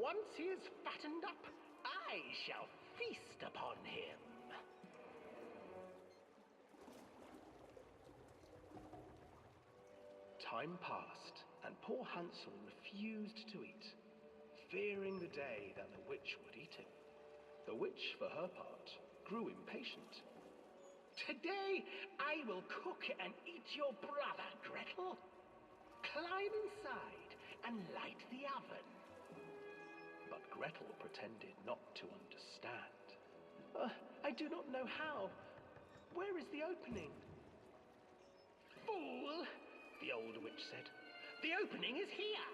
once he is fattened up, I shall feast upon him. Time passed, and poor Hansel refused to eat, fearing the day that the witch would eat him. The witch, for her part, grew impatient. Today I will cook and eat your brother, Gretel. Climb inside and light the oven. But Gretel pretended not to understand. I do not know how. Where is the opening? Fool, the old witch said. The opening is here.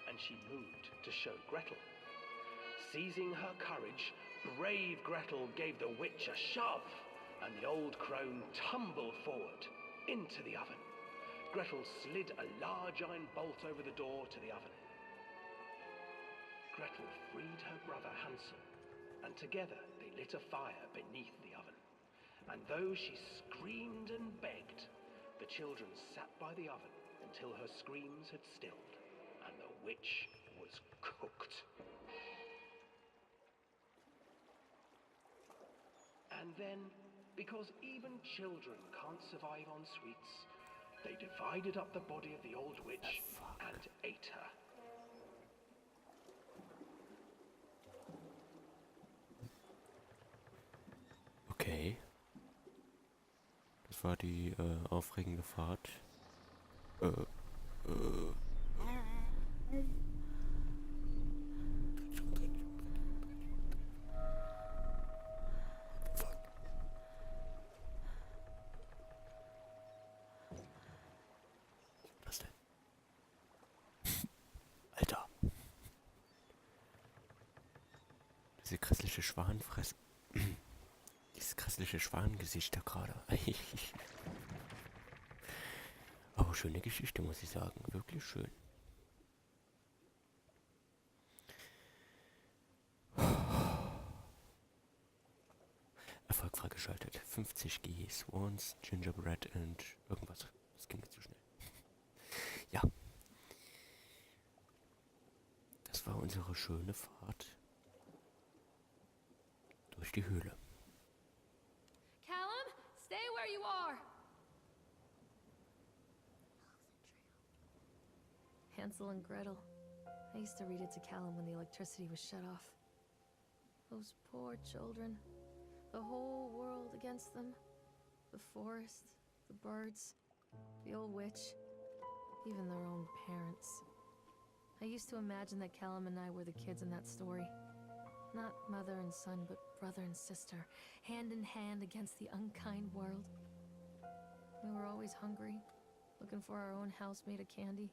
And she moved to show Gretel. Seizing her courage, brave Gretel gave the witch a shove, and the old crone tumbled forward into the oven. Gretel slid a large iron bolt over the door to the oven. Gretel freed her brother Hansel, and together they lit a fire beneath the oven. And though she screamed and begged, the children sat by the oven until her screams had stilled, and the witch was cooked. And then, because even children can't survive on sweets, they divided up the body of the old witch and ate her. Okay. Das war die aufregende Fahrt. Was denn? Alter. Diese grässliche Schwanfresse. Dieses grässliche Schwanengesicht da gerade. Aber schöne Geschichte, muss ich sagen. Wirklich schön. Erfolg freigeschaltet. 50 G, Swans, Gingerbread und irgendwas. Das ging jetzt zu schnell. Ja. Das war unsere schöne Fahrt durch die Höhle. Callum, stay where you are. Hansel and Gretel. I used to read it to Callum when the electricity was shut off. Those poor children. The whole world against them. The forest, the birds, the old witch, even their own parents. I used to imagine that Callum and I were the kids in that story. Not mother and son, but brother and sister, hand in hand against the unkind world. We were always hungry, looking for our own house made of candy,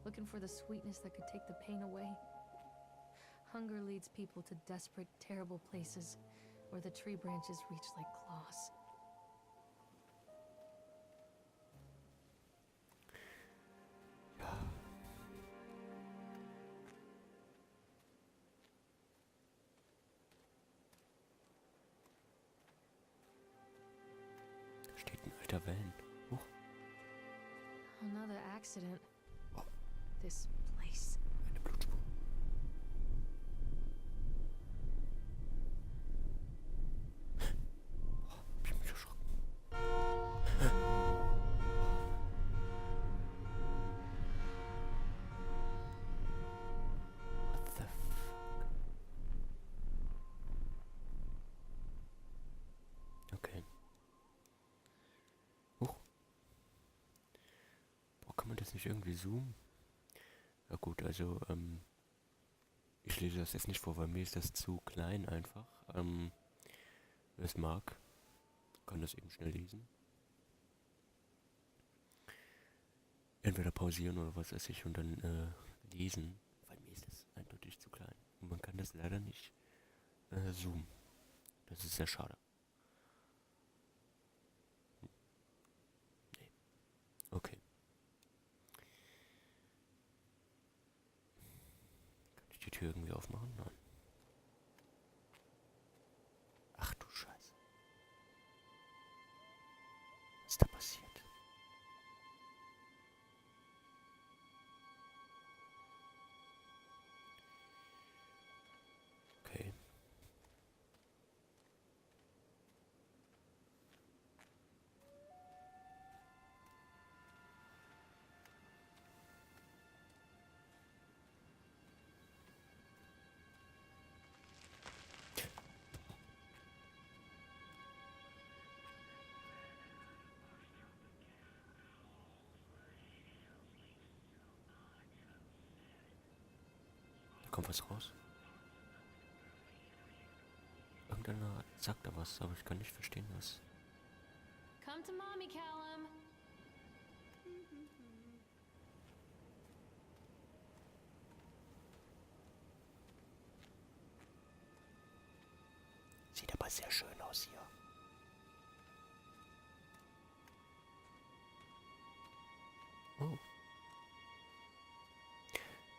looking for the sweetness that could take the pain away. Hunger leads people to desperate, terrible places where the tree branches reach like claws. Steht ein alter Wellen. Another accident. Oh. This place. Eine Blutspur. Ich bin mich erschrocken. What the fuck? Okay. Kann man das nicht irgendwie zoomen? Ja gut, also, ich lese das jetzt nicht vor, weil mir ist das zu klein einfach. Wer es mag, kann das eben schnell lesen. Entweder pausieren oder was weiß ich und dann lesen, weil mir ist das eindeutig zu klein. Und man kann das leider nicht zoomen. Das ist sehr schade. Nee. Okay. Die Tür irgendwie aufmachen? Nein. Ach du Scheiße. Was ist da passiert? kommt was raus. Irgendeiner sagt da was, aber ich kann nicht verstehen, was. Come to mommy, Callum. Sieht aber sehr schön aus hier. Oh.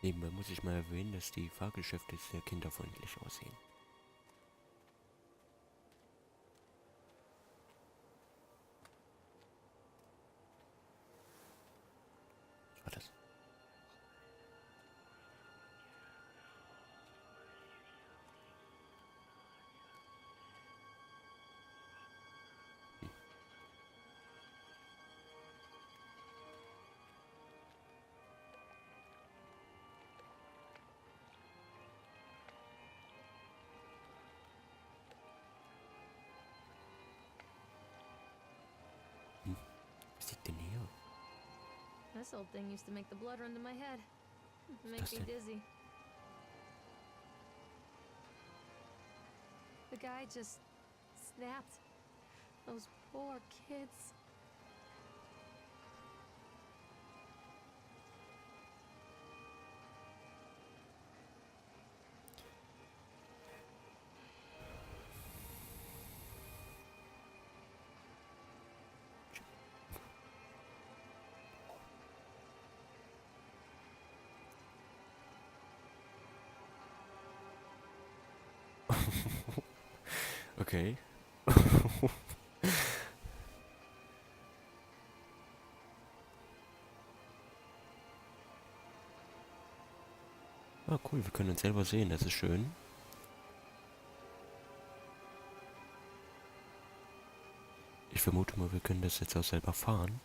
Nebenbei muss ich mal erwähnen, dass die Fahrgeschäfte sehr kinderfreundlich aussehen. Was war das? Was liegt denn hier? This old thing used to make the blood run to my head. Make das me denn? dizzy. The guy just snapped. Those poor kids. Okay. Ah, cool, wir können uns selber sehen, das ist schön. Ich vermute mal, wir können das jetzt auch selber fahren.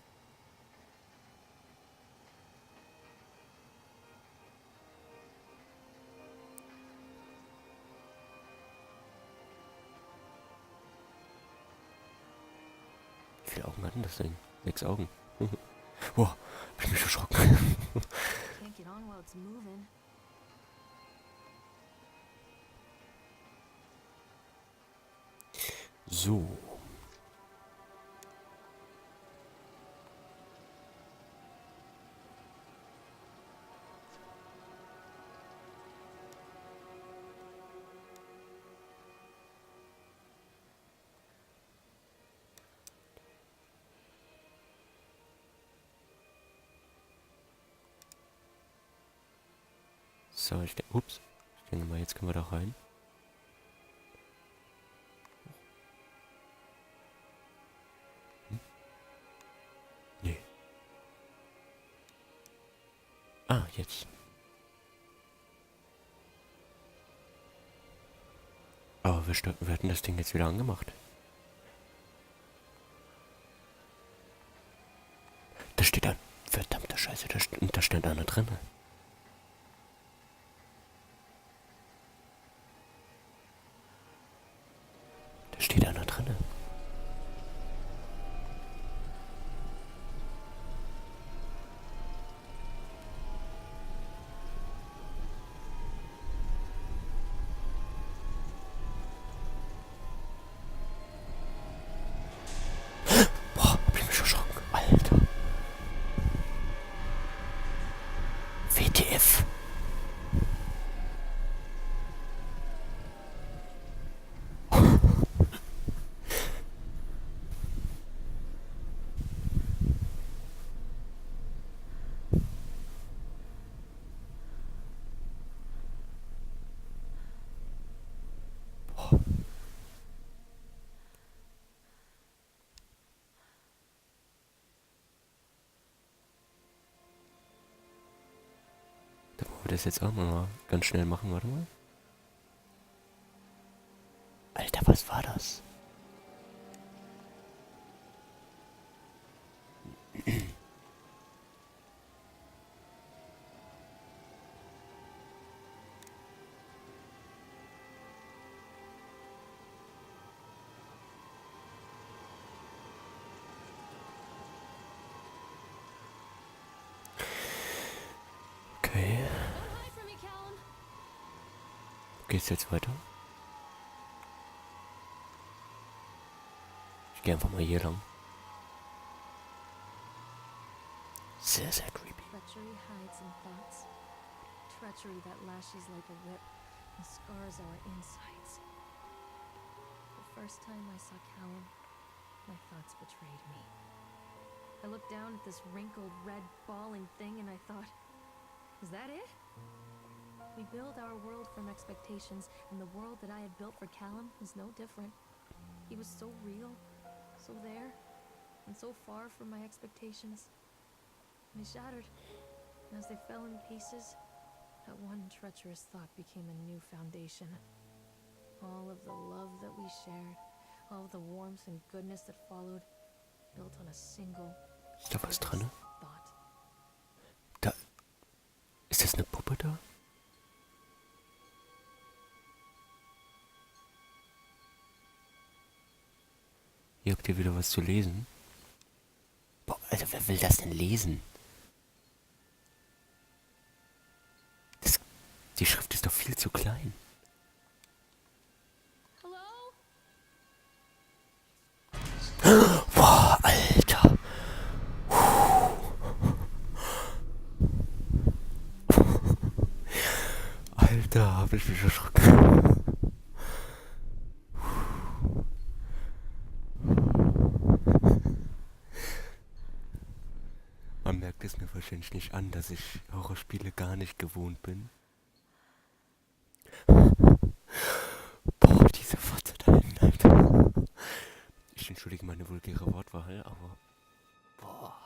Wie viele Augen hat denn das Ding? 6 Augen. Boah, hab ich mich erschrocken. Can't get on while it's moving. So. So, ups. Ich denke mal, jetzt können wir da rein. Nee. Ah, jetzt. Aber wir hatten das Ding jetzt wieder angemacht. Da steht ein... Verdammte Scheiße, da stand einer drin. Da steht einer drin. Boah, hab ich mich erschrocken. Alter. WTF. Da wollen wir das jetzt auch mal ganz schnell machen, warte mal. Alter, was war das? Okay. Don't hide from me, Callum. Geht's jetzt weiter? Ich gehe einfach mal hier lang. Sehr, sehr creepy. Treachery hides in thoughts. Treachery that lashes like a whip and scars our insides. The first time I saw Callum, my thoughts betrayed me. I looked down at this wrinkled, red, bawling thing and I thought, is that it? We build our world from expectations, and the world that I had built for Callum was no different. He was so real, so there, and so far from my expectations. And they shattered, and as they fell in pieces, that one treacherous thought became a new foundation. All of the love that we shared, all of the warmth and goodness that followed, built on a single Ist da was dran? thought. Da. Ist das eine Puppe da? Hier habt ihr wieder was zu lesen. Boah, Alter, wer will das denn lesen? Die Schrift ist doch viel zu klein. Hello? Boah, Alter. Alter, hab ich mich erschrocken. Man merkt es mir wahrscheinlich nicht an, dass ich Horrorspiele gar nicht gewohnt bin. Boah, diese Fotze da hinten, Alter. Ich entschuldige meine vulgäre Wortwahl, aber... Boah.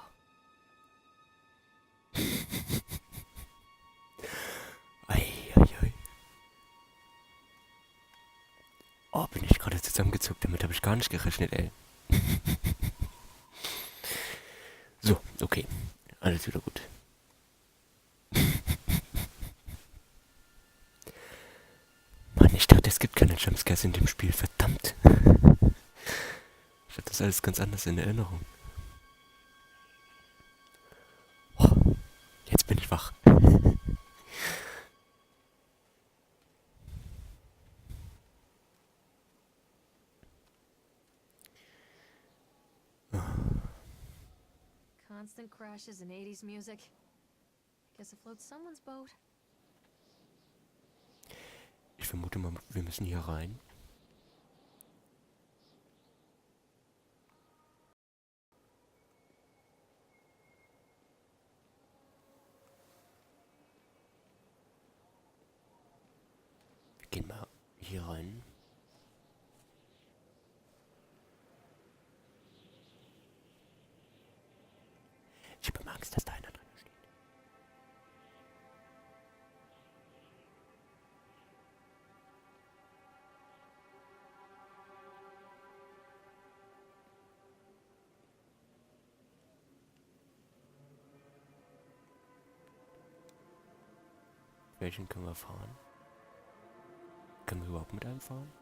Ei. Oh, bin ich gerade zusammengezuckt. Damit habe ich gar nicht gerechnet, ey. So, okay. Alles wieder gut. Mann, ich dachte, es gibt keine Jumpscares in dem Spiel. Verdammt. Ich hatte das alles ganz anders in Erinnerung. Oh, jetzt bin ich wach. Constant crashes and 80s music. Guess it floats someone's boat. Ich vermute mal, wir müssen hier rein. Wir gehen mal hier rein. Ich habe Angst, dass da einer drin steht. Welchen können wir fahren? Können wir überhaupt mit einem fahren?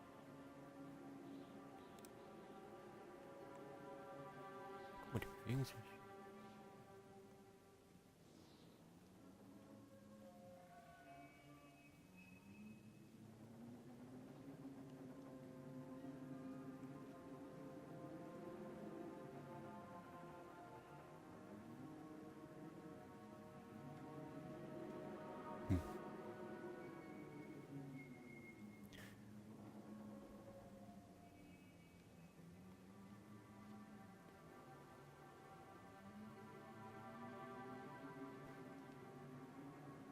Guck mal, die bewegen sich.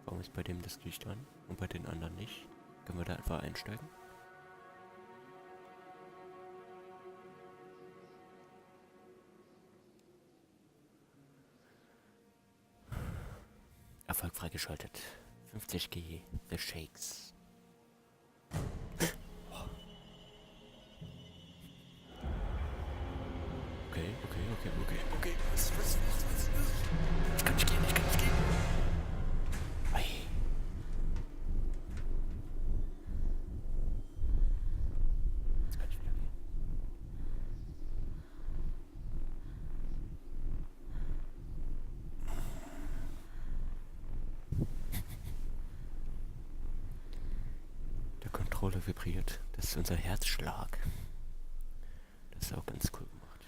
Warum ist bei dem das Licht an und bei den anderen nicht? Können wir da einfach einsteigen? Erfolg freigeschaltet. 50G, The Shakes. Okay. Was? Ich kann nicht gehen. Ei. Jetzt kann ich wieder gehen. Kontrolle vibriert. Das ist unser Herzschlag. Das ist auch ganz cool gemacht.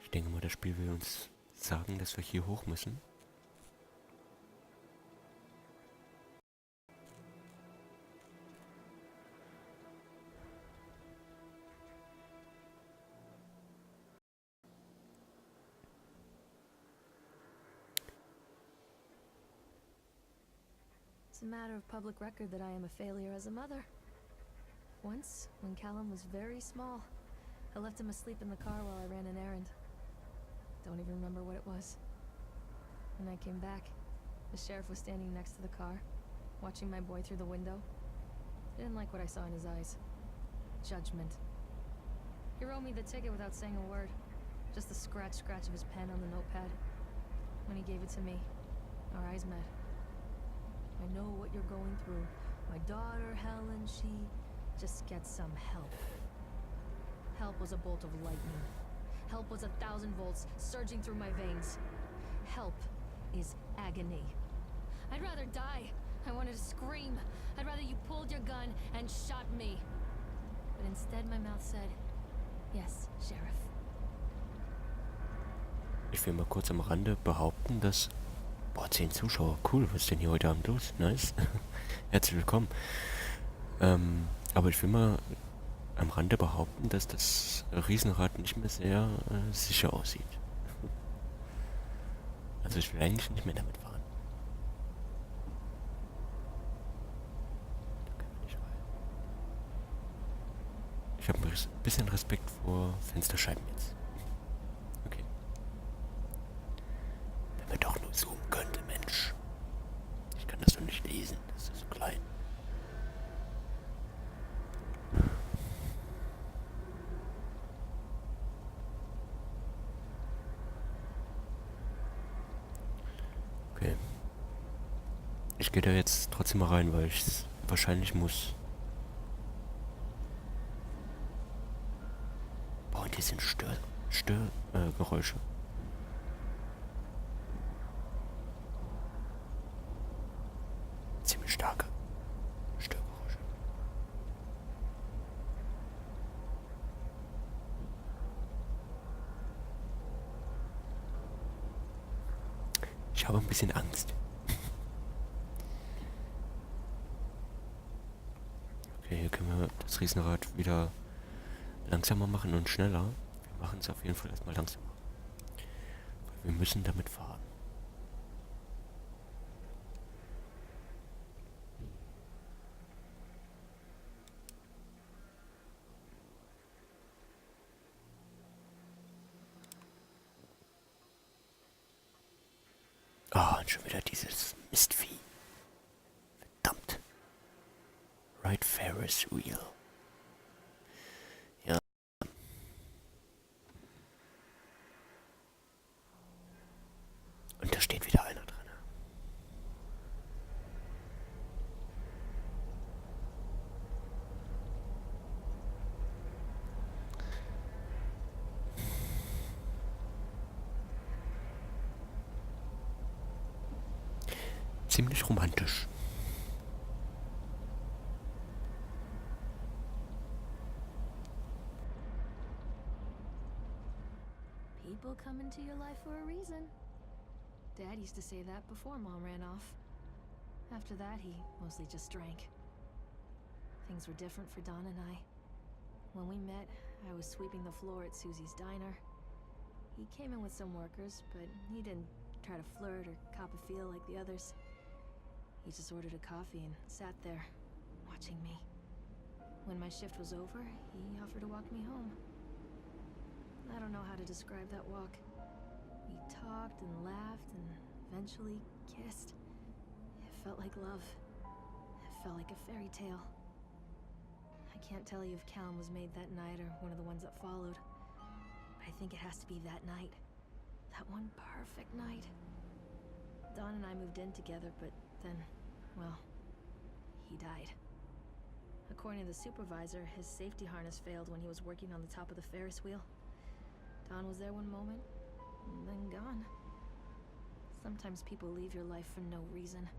Ich denke mal, das Spiel will uns sagen, dass wir hier hoch müssen. It's a matter of public record that I am a failure as a mother. Once, when Callum was very small, I left him asleep in the car while I ran an errand. Don't even remember what it was. When I came back, the sheriff was standing next to the car, watching my boy through the window. I didn't like what I saw in his eyes. Judgment. He wrote me the ticket without saying a word. Just the scratch of his pen on the notepad. When he gave it to me, our eyes met. I know what you're going through. My daughter, Helen, she just gets some help. Help was a bolt of lightning. Help was 1,000 volts surging through my veins. Help is agony. I'd rather die. I wanted to scream. I'd rather you pulled your gun and shot me. But instead my mouth said, yes, Sheriff. Ich will mal kurz am Rande behaupten, dass... Boah, 10 Zuschauer. Cool, was ist denn hier heute Abend los? Nice. Herzlich willkommen. Aber ich will mal am Rande behaupten, dass das Riesenrad nicht mehr sehr sicher aussieht. Also ich will eigentlich nicht mehr damit fahren. Da können wir nicht rein. Ich habe ein bisschen Respekt vor Fensterscheiben jetzt. Okay. Wenn man doch nur zoomen könnte, Mensch. Ich kann das doch nicht lesen, das ist so klein. Okay. Ich gehe da jetzt trotzdem mal rein, weil ich es wahrscheinlich muss. Boah, und hier sind Geräusche. Ziemlich starke Störgeräusche. Ich habe ein bisschen Angst. Okay, hier können wir das Riesenrad wieder langsamer machen und schneller. Wir machen es auf jeden Fall erstmal langsamer. Weil wir müssen damit fahren. Ah, und schon wieder dieses Mistvieh. Verdammt. Right Ferris Wheel. Ja. Und da steht wieder einer drin. Ziemlich romantisch. People come into your life for a reason. Dad used to say that before Mom ran off. After that, he mostly just drank. Things were different for Don and I. When we met, I was sweeping the floor at Susie's diner. He came in with some workers, but he didn't try to flirt or cop a feel like the others. He just ordered a coffee and sat there, watching me. When my shift was over, he offered to walk me home. I don't know how to describe that walk. We talked and laughed and eventually kissed. It felt like love. It felt like a fairy tale. I can't tell you if Callum was made that night or one of the ones that followed. But I think it has to be that night. That one perfect night. Don and I moved in together, but then, well, he died. According to the supervisor, his safety harness failed when he was working on the top of the Ferris wheel. Don was there one moment, and then gone. Sometimes people leave your life for no reason.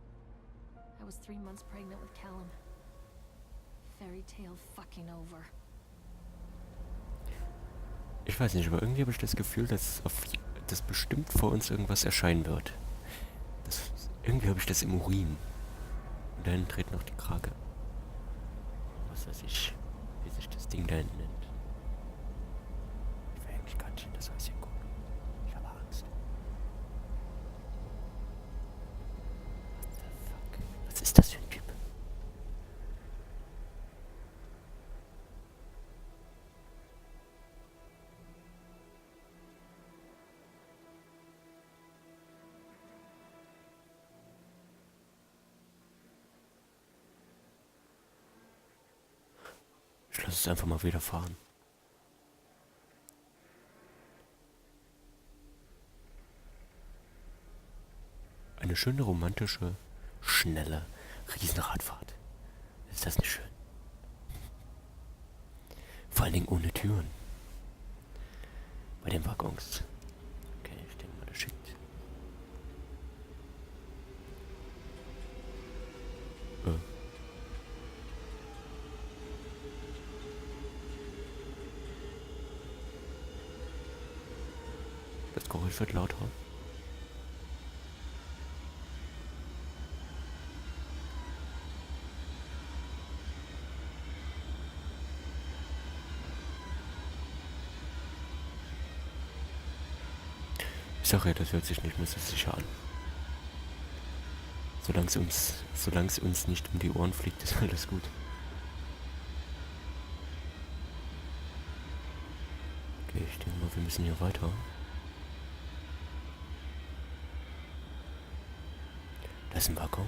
I was 3 months pregnant with Callum. Fairy tale fucking over. Ich weiß nicht, aber irgendwie habe ich das Gefühl, dass bestimmt vor uns irgendwas erscheinen wird. Irgendwie habe ich das im Urin. Und dann dreht noch die Krake. Was weiß ich, wie sich das Ding da hinten nennt. Ich will eigentlich gar nicht in das Häuschen gucken. Ich habe Angst. What the fuck? Was ist das für ein Typ? Ich lasse es einfach mal wieder fahren. Eine schöne, romantische, schnelle Riesenradfahrt. Ist das nicht schön? Vor allen Dingen ohne Türen. Bei den Waggons. Okay, ich denke mal, das schickt. Das Geräusch wird lauter. Ich sag ja, das hört sich nicht mehr so sicher an. Solange es uns nicht um die Ohren fliegt, ist alles gut. Okay, ich denke mal, wir müssen hier weiter. Da ist ein Waggon.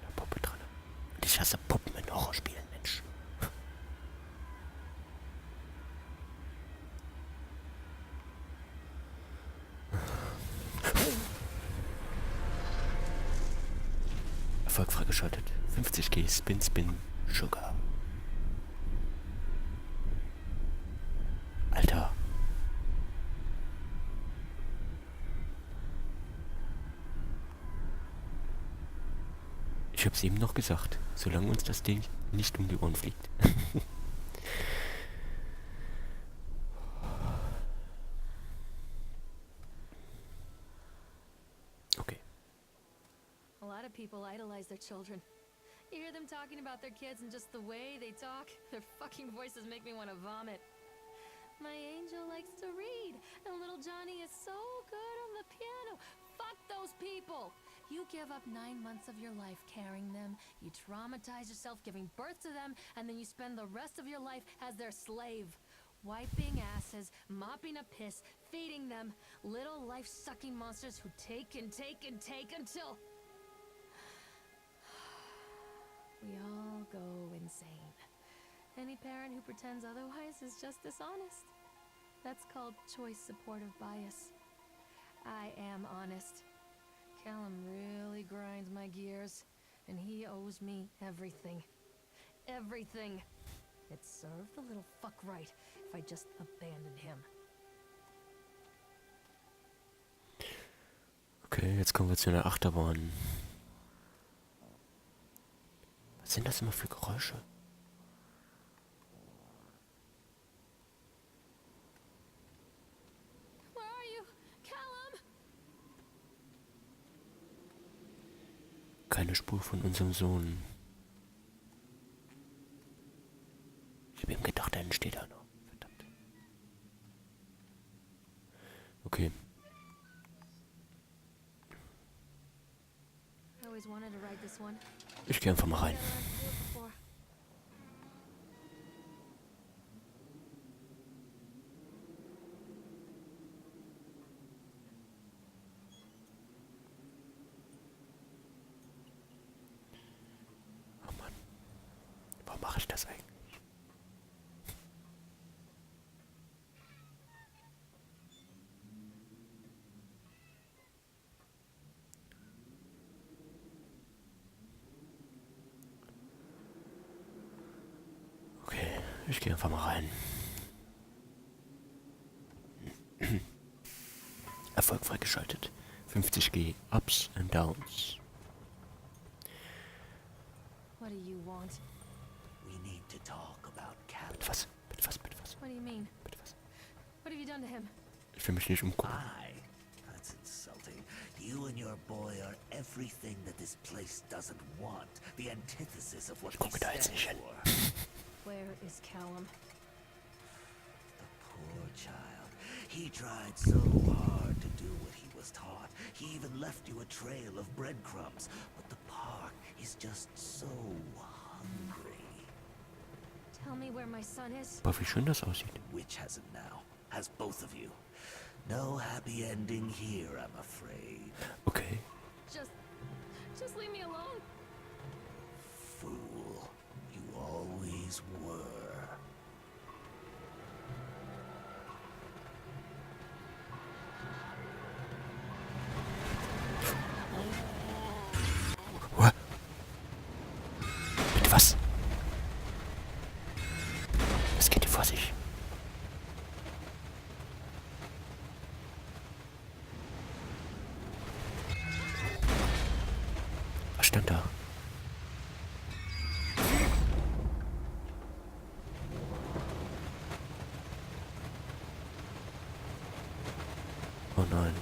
Eine Puppe dran. Und ich hasse Puppen in Horrorspielen, Mensch. Erfolg freigeschaltet. 50G Spin Spin Sugar. Alter. Ich hab's eben noch gesagt, solange uns das Ding nicht um die Ohren fliegt. Okay. A lot of people idolize their children. You hear them talking about their kids and just the way they talk, their fucking voices make me want to vomit. My angel likes to read, and little Johnny is so good on the piano. Fuck those people! You give up 9 months of your life carrying them, you traumatize yourself giving birth to them, and then you spend the rest of your life as their slave. Wiping asses, mopping up piss, feeding them, little life-sucking monsters who take and take and take until... we all go insane. Any parent who pretends otherwise is just dishonest. That's called choice supportive bias. I am honest. Callum really grinds my gears, and he owes me everything. Everything. It served the little fuck right if I just abandoned him. Okay, jetzt kommen wir zu einer Achterbahn. Was sind das immer für Geräusche? Where are you, Callum? Keine Spur von unserem Sohn. Ich habe ihm gedacht, da steht er noch. Verdammt. Okay. I always wanted to ride this one. Ich gehe einfach mal rein. Never had to do it before. Oh Mann. Warum mache ich das eigentlich? Ich gehe einfach mal rein. Erfolg freigeschaltet. 50G Ups and Downs. What do you want? We need to talk about Cal. Bitte was? Bitte was? Bitte was? What do you mean? Bitte was? What have you done to him? Ich will mich nicht umgucken. That's insulting. You and your boy are everything that this place doesn't want. The antithesis of what Ich we gucke da jetzt stand nicht hin. for. Where is Callum? The poor child. He tried so hard to do what he was taught. He even left you a trail of breadcrumbs. But the park is just so hungry. Tell me where my son is. Aber wie schön das aussieht. Which has it now? Has both of you. No happy ending here, I'm afraid. Okay. Just leave me alone. Fool. You always were. What? Bitte was? Was geht hier vor sich? Was stand da? Oh nein.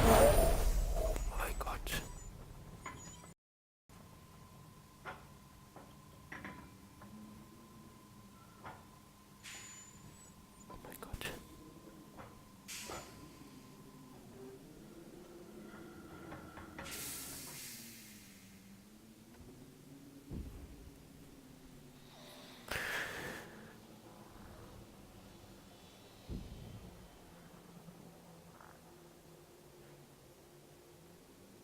Oh mein Gott. Oh mein Gott.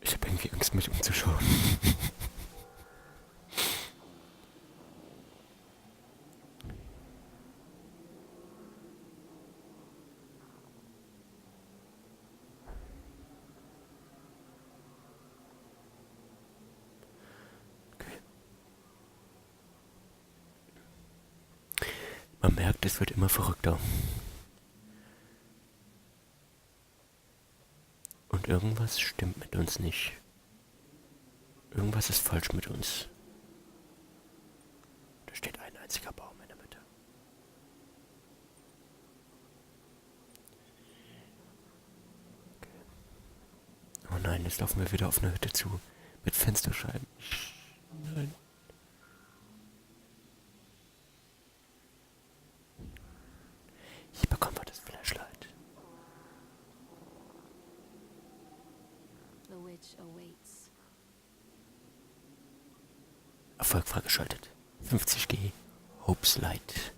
Ich habe irgendwie Angst, mich umzuschauen. Okay. Man merkt, es wird immer verrückter. Und irgendwas stimmt mit uns nicht. Irgendwas ist falsch mit uns. Da steht ein einziger Baum in der Mitte. Okay. Oh nein, jetzt laufen wir wieder auf eine Hütte zu. Mit Fensterscheiben. Nein. Hier bekommen wir das Flashlight. The witch awaits. Erfolg freigeschaltet. 50G Hope's Light.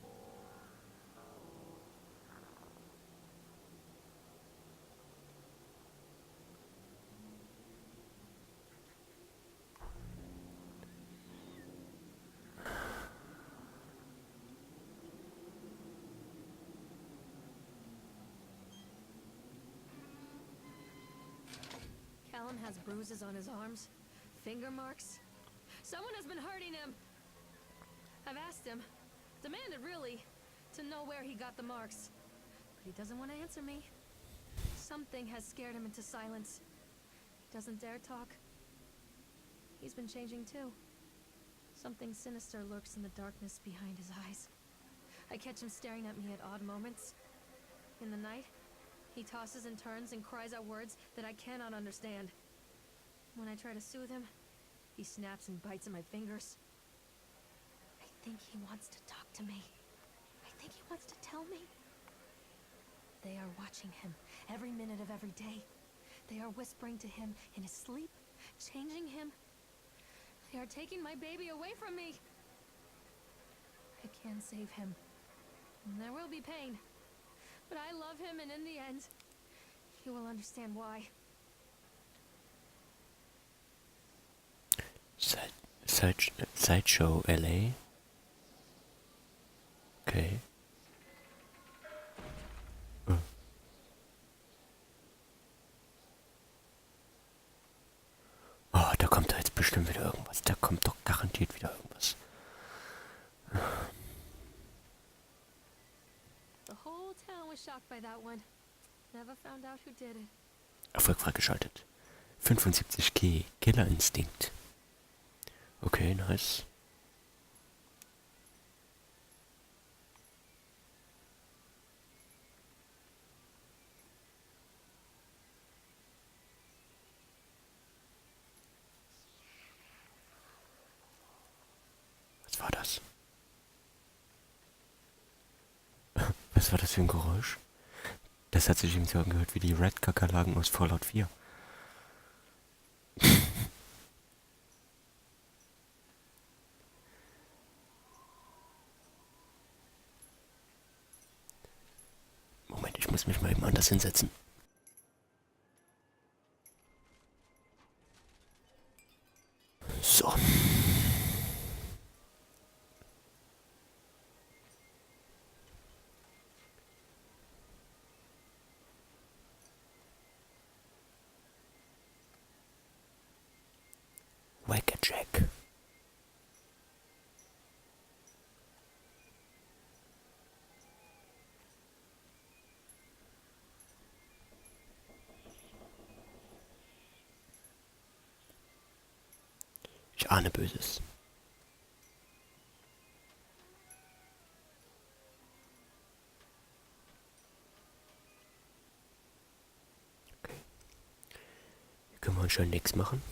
Callum has bruises on his arms, finger marks. Someone has been hurting him. I've asked him, demanded really, to know where he got the marks. But he doesn't want to answer me. Something has scared him into silence. He doesn't dare talk. He's been changing too. Something sinister lurks in the darkness behind his eyes. I catch him staring at me at odd moments. In the night, he tosses and turns and cries out words that I cannot understand. When I try to soothe him, he snaps and bites at my fingers. I think he wants to talk to me. I think he wants to tell me. They are watching him every minute of every day. They are whispering to him in his sleep, changing him. They are taking my baby away from me. I can't save him. And there will be pain. But I love him, and in the end, he will understand why. Sideshow LA. Okay. bestimmt wieder irgendwas. Da kommt doch garantiert wieder irgendwas. The whole town was shocked by that one. Never found out who did it. Erfolg freigeschaltet. 75G. Killerinstinkt. Okay, nice. Was war das? Was war das für ein Geräusch? Das hat sich eben so angehört wie die Red-Kakerlaken aus Fallout 4. Moment, ich muss mich mal eben anders hinsetzen. So. Whack-a-jack. Ich ahne Böses. Okay. Hier können wir uns schon nichts machen.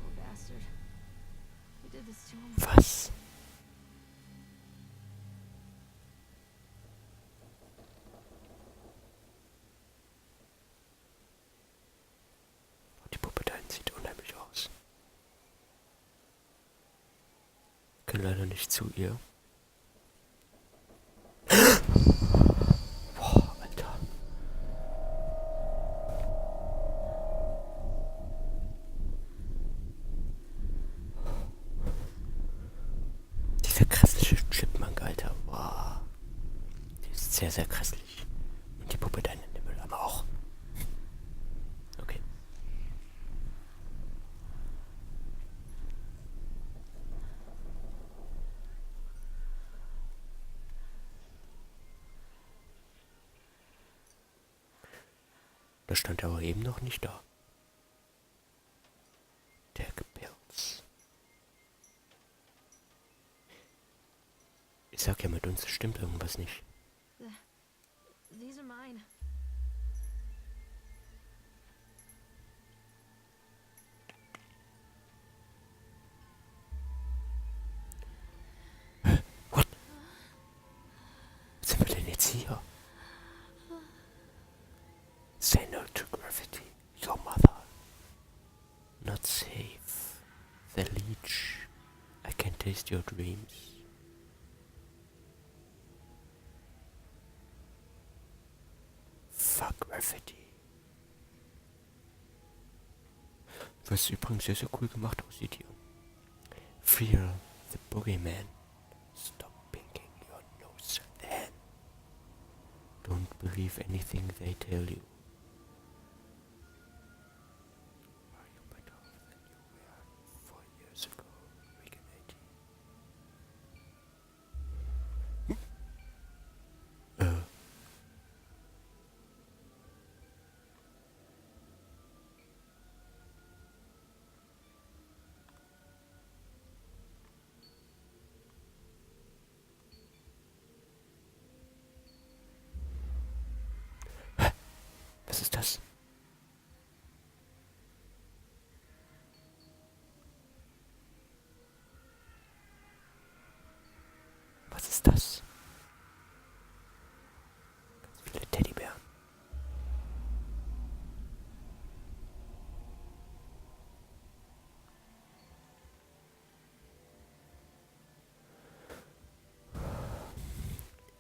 Poor bastard. Who did this to him? Was? Oh, die Puppe da hinten sieht unheimlich aus. Ich kann leider nicht zu ihr. Boah, Alter. Dieser grässliche Chipmunk, Alter. Boah. Die ist sehr, sehr grässlich. Und die Puppe da in der Mülleimer auch. Okay. Das stand aber eben noch nicht da. Der Gepilz. Ich sag ja, mit uns stimmt irgendwas nicht. These are mine. What? Sind wir denn jetzt hier? Say no to graffiti. Your mother. Not safe. The leech. I can taste your dreams. Fuck graffiti. Was übrigens sehr, sehr cool gemacht aussieht hier. Fear the boogeyman. Stop pinking your nose then. Don't believe anything they tell you. Are you better off than you were 4 years ago, Regan 80?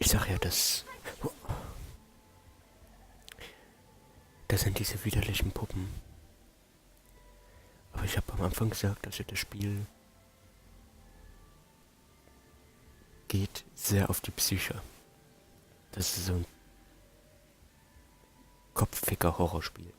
Ich sag ja, das sind diese widerlichen Puppen. Aber ich habe am Anfang gesagt, also das Spiel geht sehr auf die Psyche. Das ist so ein Kopfficker-Horrorspiel.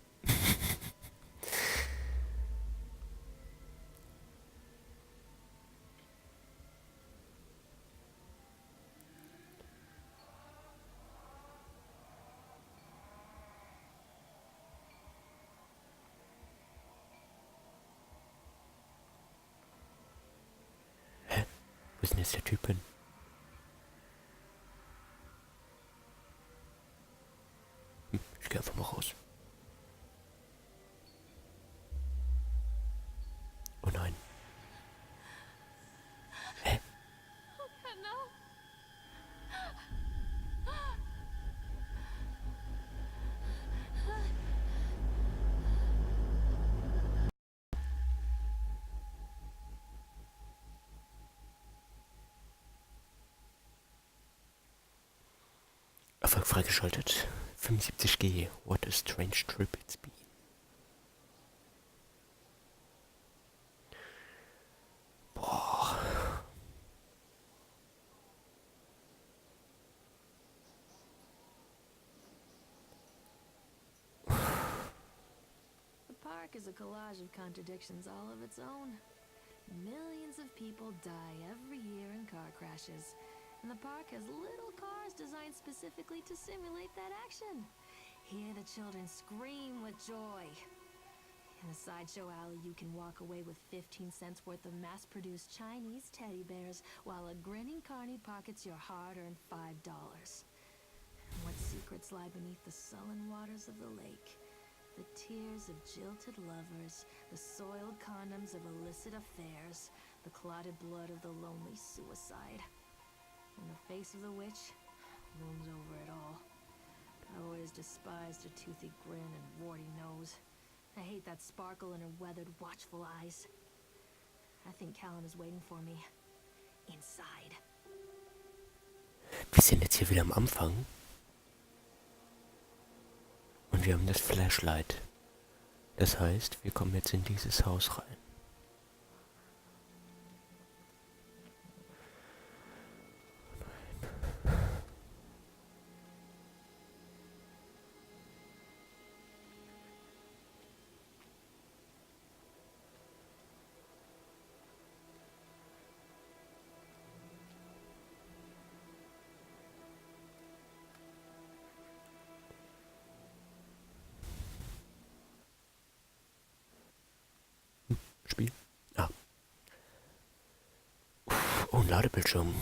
Hä? Wo ist denn jetzt der Typ hin? Ich geh einfach mal raus. Oh nein. Hä? No. Erfolg freigeschaltet. 75G. What a strange trip it's been. Boah. The park is a collage of contradictions all of its own. Millions of people die every year in car crashes, and the park has little cars designed specifically to simulate that action. Hear the children scream with joy. In the sideshow alley, you can walk away with 15 cents worth of mass-produced Chinese teddy bears, while a grinning carny pockets your hard-earned $5. And what secrets lie beneath the sullen waters of the lake? The tears of jilted lovers, the soiled condoms of illicit affairs, the clotted blood of the lonely suicide. And the face of the witch looms over it all. I always despised her toothy grin and warty nose. I hate that sparkle in her weathered, watchful eyes. I think Callum is waiting for me. Inside. Wir sind jetzt hier wieder am Anfang. Und wir haben das Flashlight. Das heißt, wir kommen jetzt in dieses Haus rein. Spiel. Ah. Oh, ein Ladebildschirm.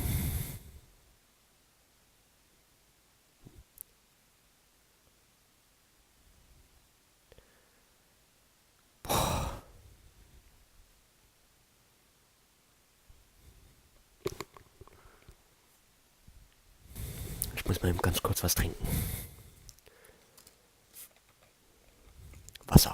Ich muss mal eben ganz kurz was trinken. Wasser.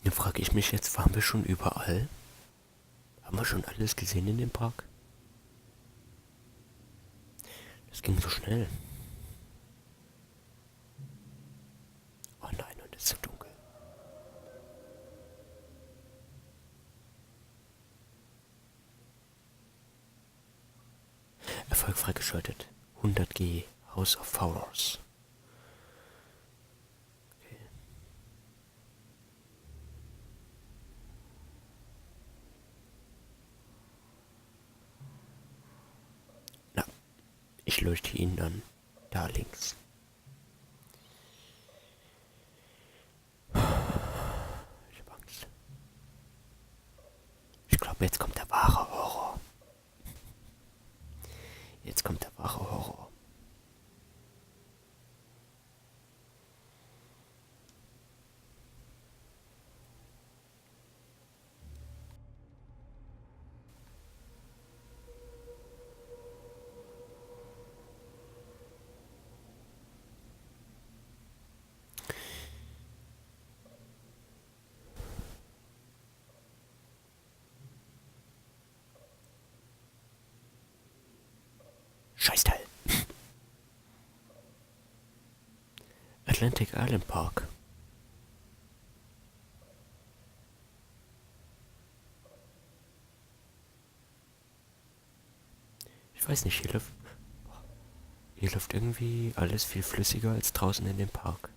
Dann frage ich mich jetzt, waren wir schon überall? Haben wir schon alles gesehen in dem Park? Das ging so schnell. Oh nein, und es ist so dunkel. Erfolg freigeschaltet. 100G. House of Horrors. Okay. Na, ich leuchte ihn an. Da links. Ich hab Angst. Ich glaube, jetzt kommt der wahre Horror. Jetzt kommt der wahre Horror. Atlantic Island Park. Ich weiß nicht, hier läuft irgendwie alles viel flüssiger als draußen in dem Park.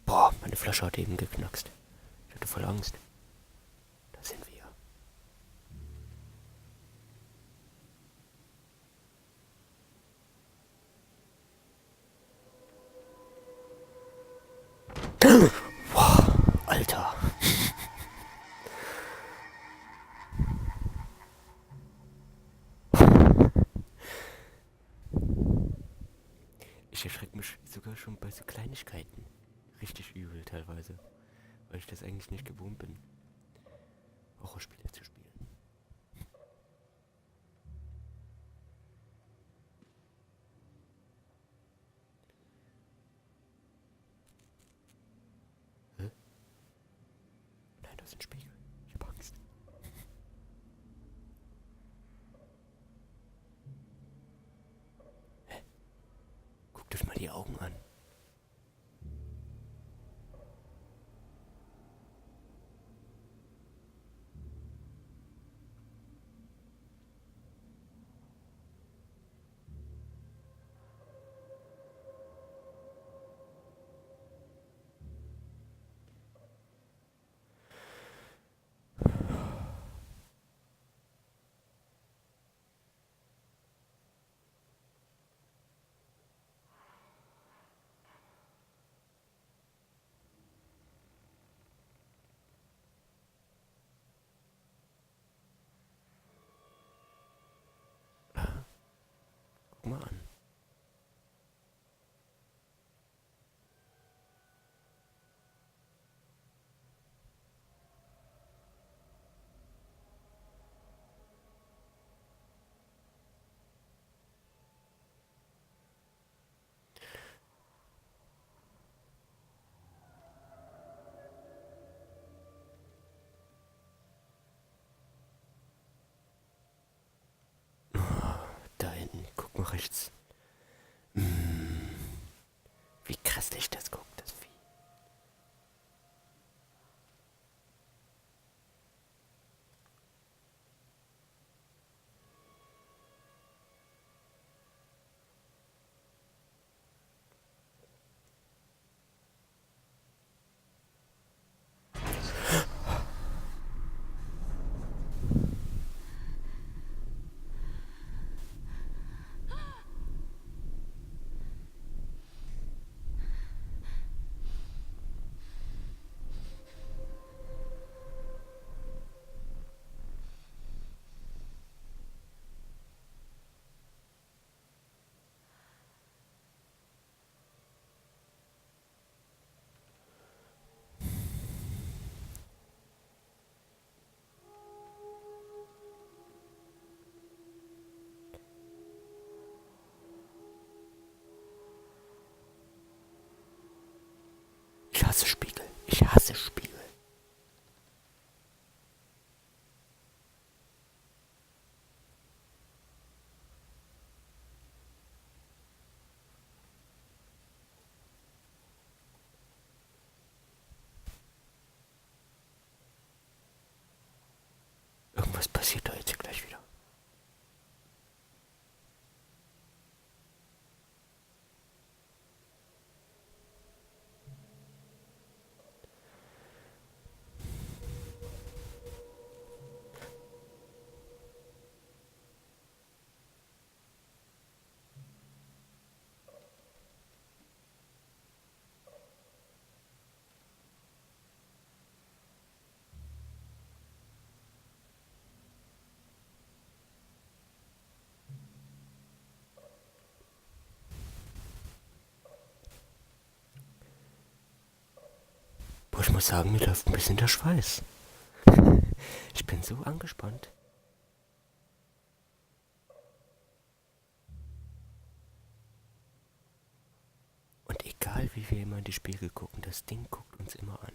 Boah, meine Flasche hat eben geknackst. Ich hatte voll Angst. Da sind wir. Boah, Alter. Ich erschrecke mich sogar schon bei so Kleinigkeiten. Richtig übel teilweise. Weil ich das eigentlich nicht gewohnt bin, Horrorspiele zu spielen. Hä? Nein, das ist ein Spiegel. Ich hab Angst. Hä? Guckt euch mal die Augen an. Guck mal an. Da hinten, guck mal rechts. Wie krasslich das guckt, das Vieh. Ich hasse Spiegel. Ich hasse Spiegel. Irgendwas passiert da jetzt gleich wieder. Boah, ich muss sagen, mir läuft ein bisschen der Schweiß. Ich bin so angespannt. Und egal wie wir immer in die Spiegel gucken. Das Ding guckt uns immer an.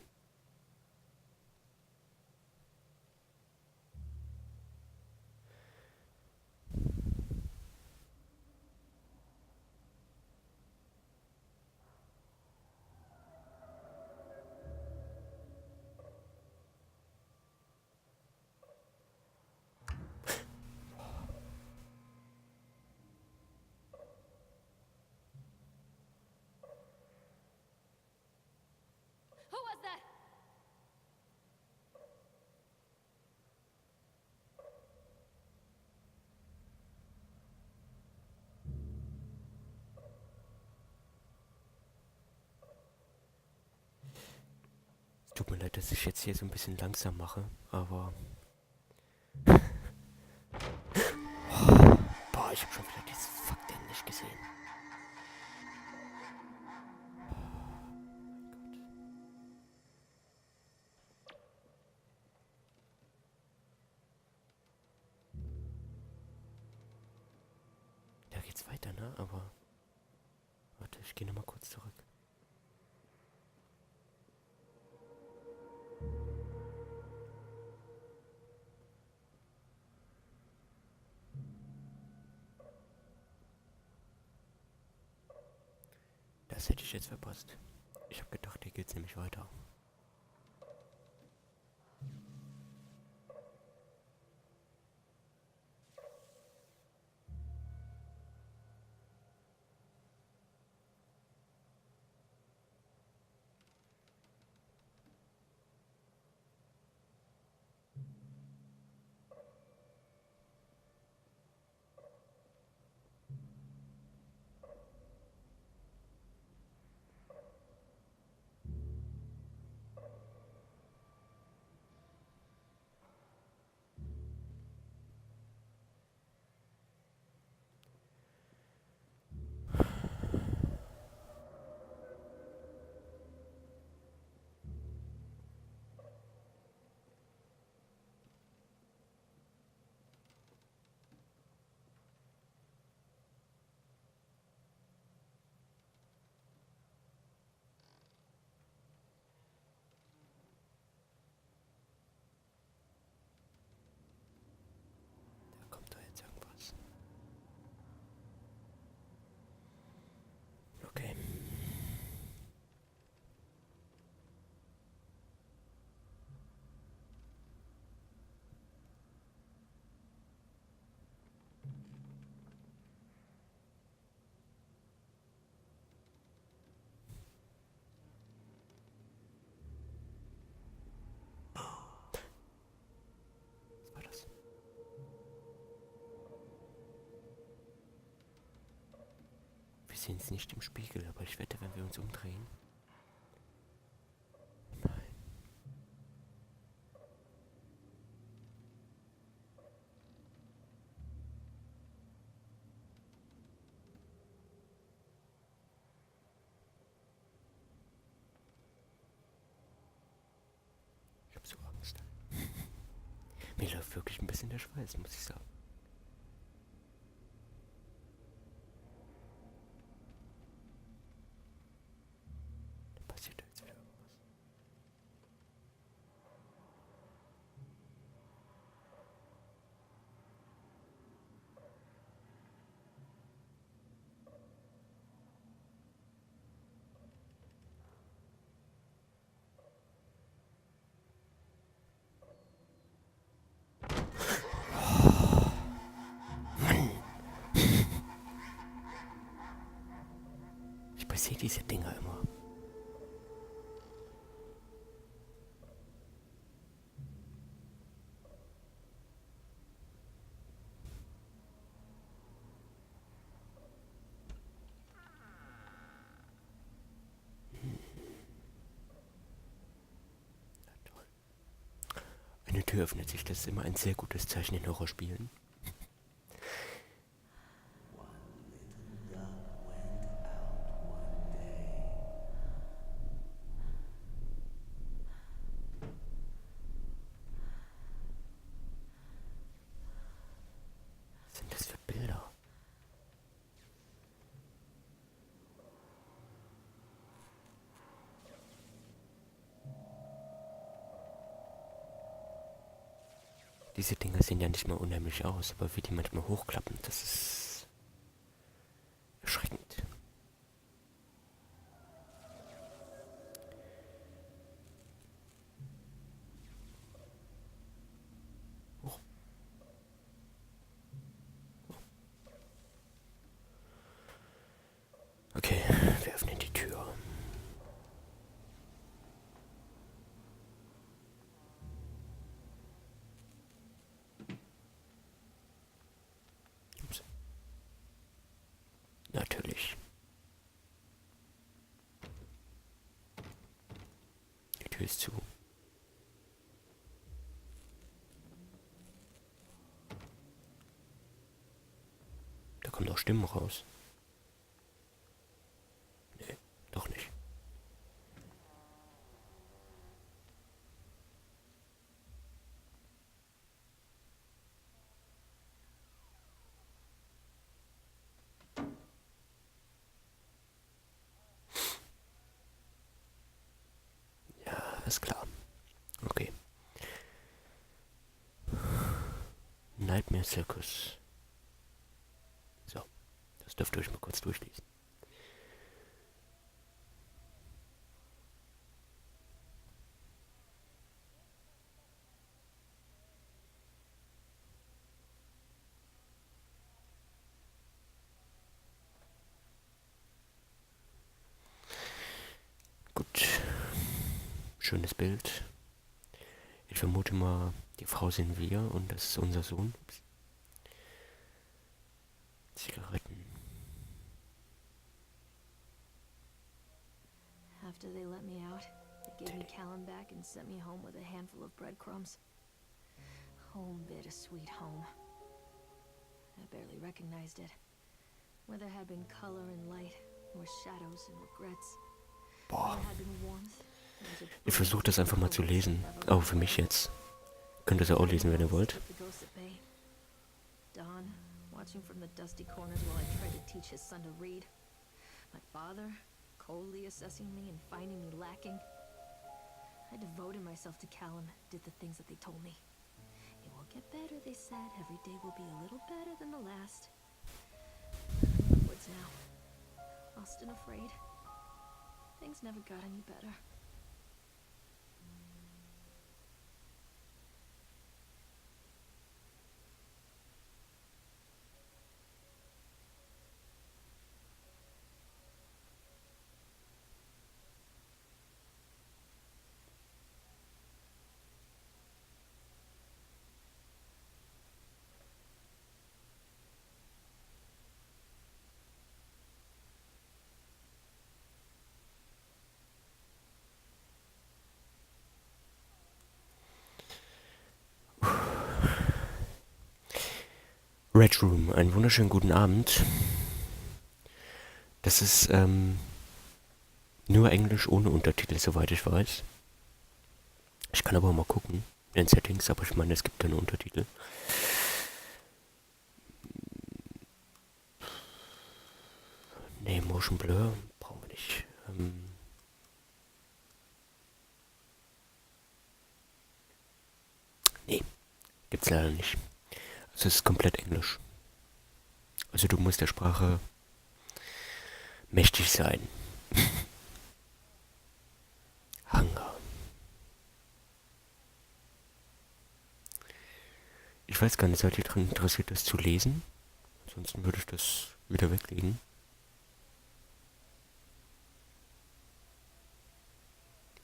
Who was that? Es tut mir leid, dass ich jetzt hier so ein bisschen langsam mache, aber... Boah, ich hab schon wieder dieses Fuck-Ding nicht gesehen. Da geht's weiter, ne? Aber... Warte, ich gehe nochmal kurz zurück. Das hätte ich jetzt verpasst. Ich habe gedacht, hier geht's nämlich weiter. Da kommt da jetzt irgendwas. Okay. Was war das? Wir sehen es nicht im Spiegel, aber ich wette, wenn wir uns umdrehen. Nein. Ich hab so Angst. Mir läuft wirklich ein bisschen der Schweiß, muss ich sagen. Da passiert jetzt wieder irgendwas. Ich sehe diese Dinger immer. Na toll. Eine Tür öffnet sich, das ist immer ein sehr gutes Zeichen in Horrorspielen. Was sind das für Bilder? Diese Dinger sehen ja nicht mal unheimlich aus, aber wie die manchmal hochklappen, das ist erschreckend. Oh. Okay, wir öffnen die Tür. Ups. Natürlich. Die Tür ist zu. Da kommen auch Stimmen raus. Nee, doch nicht. Ja, ist klar. Okay. Nightmare Circus. So, das dürft ihr euch mal kurz durchlesen. Gut. Schönes Bild. Ich vermute mal, die Frau sind wir und das ist unser Sohn. Ups. Zigaretten. After they let me out, they gave me Callum back and sent me home with a handful of breadcrumbs. Home, bittersweet home. I barely recognized it. Where there had been color and light, there were shadows and regrets. Boah. There had been warmth. there was a Ich versuche das einfach mal zu lesen. Auch für mich jetzt. Könnt ihr es ja auch lesen, wenn ihr wollt. Keep the ghosts at bay. Don, watching from the dusty corners while I tried to teach his son to read. My father, coldly assessing me and finding me lacking. I devoted myself to Callum, did the things that they told me. It will get better, they said. Every day will be a little better than the last. I'm in the woods now. Lost and afraid. Things never got any better. Red Room, einen wunderschönen guten Abend. Das ist nur Englisch ohne Untertitel, soweit ich weiß. Ich kann aber mal gucken in den Settings, aber ich meine, es gibt keine Untertitel. Nee, Motion Blur brauchen wir nicht. Nee, gibt's leider nicht. Also es ist komplett Englisch. Also du musst der Sprache mächtig sein. Hunger. Ich weiß gar nicht, seid ihr daran interessiert, das zu lesen? Ansonsten würde ich das wieder weglegen.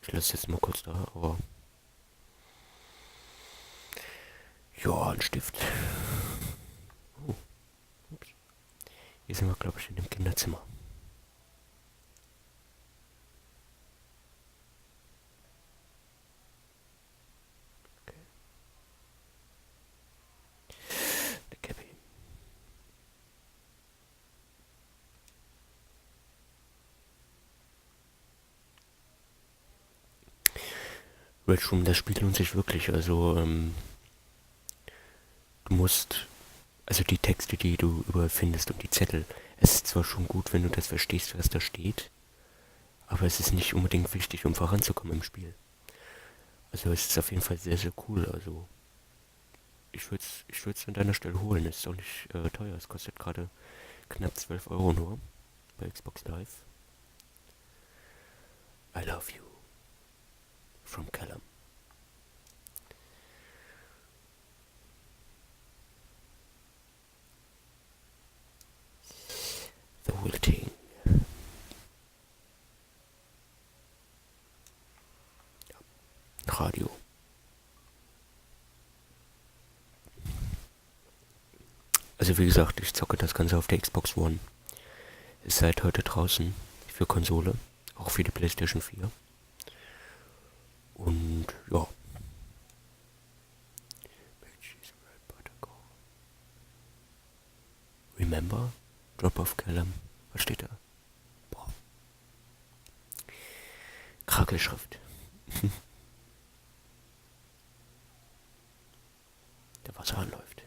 Ich lasse es jetzt mal kurz da, aber... Ja, ein Stift. Oh. Ups. Hier sind wir, glaube ich, in dem Kinderzimmer. Okay. Der Cappy. Red Room, das Spiel lohnt sich wirklich. Also, du musst, also die Texte, die du überall findest und die Zettel, es ist zwar schon gut, wenn du das verstehst, was da steht, aber es ist nicht unbedingt wichtig, um voranzukommen im Spiel. Also es ist auf jeden Fall sehr, sehr cool. Also ich würd's an deiner Stelle holen. Ist auch nicht teuer. Es kostet gerade knapp 12 Euro nur bei Xbox Live. I love you. From Callum. The Wilting. Radio. Also wie gesagt, ich zocke das Ganze auf der Xbox One. Ist seit heute draußen für Konsole, auch für die PlayStation 4. Und ja. Remember? Drop of Callum. Was steht da? Boah. Krakelschrift. Der Wasser anläuft.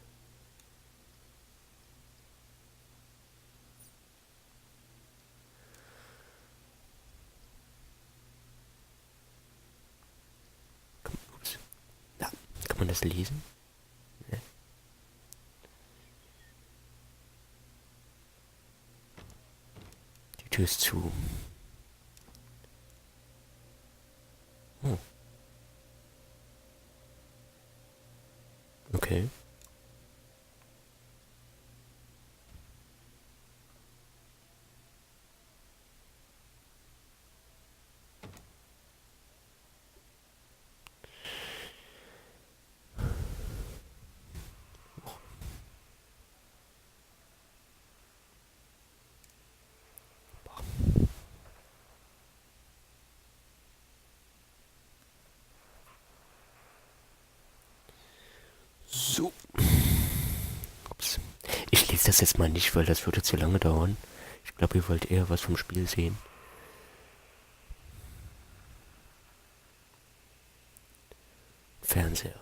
Ups. Ja, kann man das lesen? Ja. Die Tür ist zu. Oh. Okay. So. Ups. Ich lese das jetzt mal nicht, weil das würde zu lange dauern. Ich glaube, ihr wollt eher was vom Spiel sehen. Fernseher.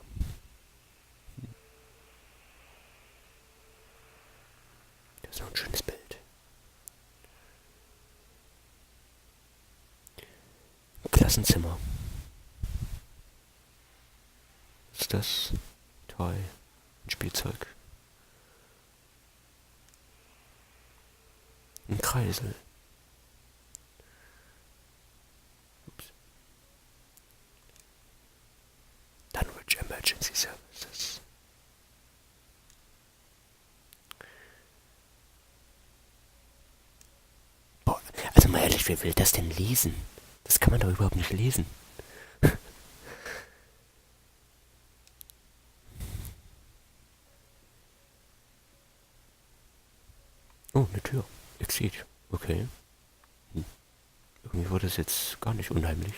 Das ist noch ein schönes Bild. Klassenzimmer. Was ist das? Toy. Ein Spielzeug. Ein Kreisel. Ups. Dunwich Emergency Services. Boah, also mal ehrlich, wer will das denn lesen? Das kann man doch überhaupt nicht lesen. Oh, eine Tür. Exit. Okay. Irgendwie wurde es jetzt gar nicht unheimlich.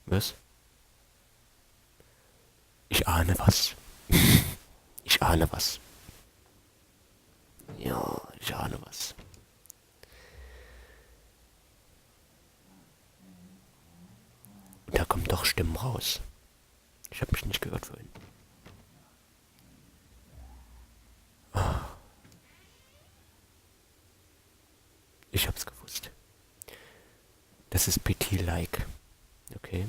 Was? Ich ahne was. Ich ahne was. Ja, ich ahne was. Und da kommen doch Stimmen raus. Ich habe mich nicht gehört vorhin. Ich hab's gewusst. Das ist PT-like. Okay.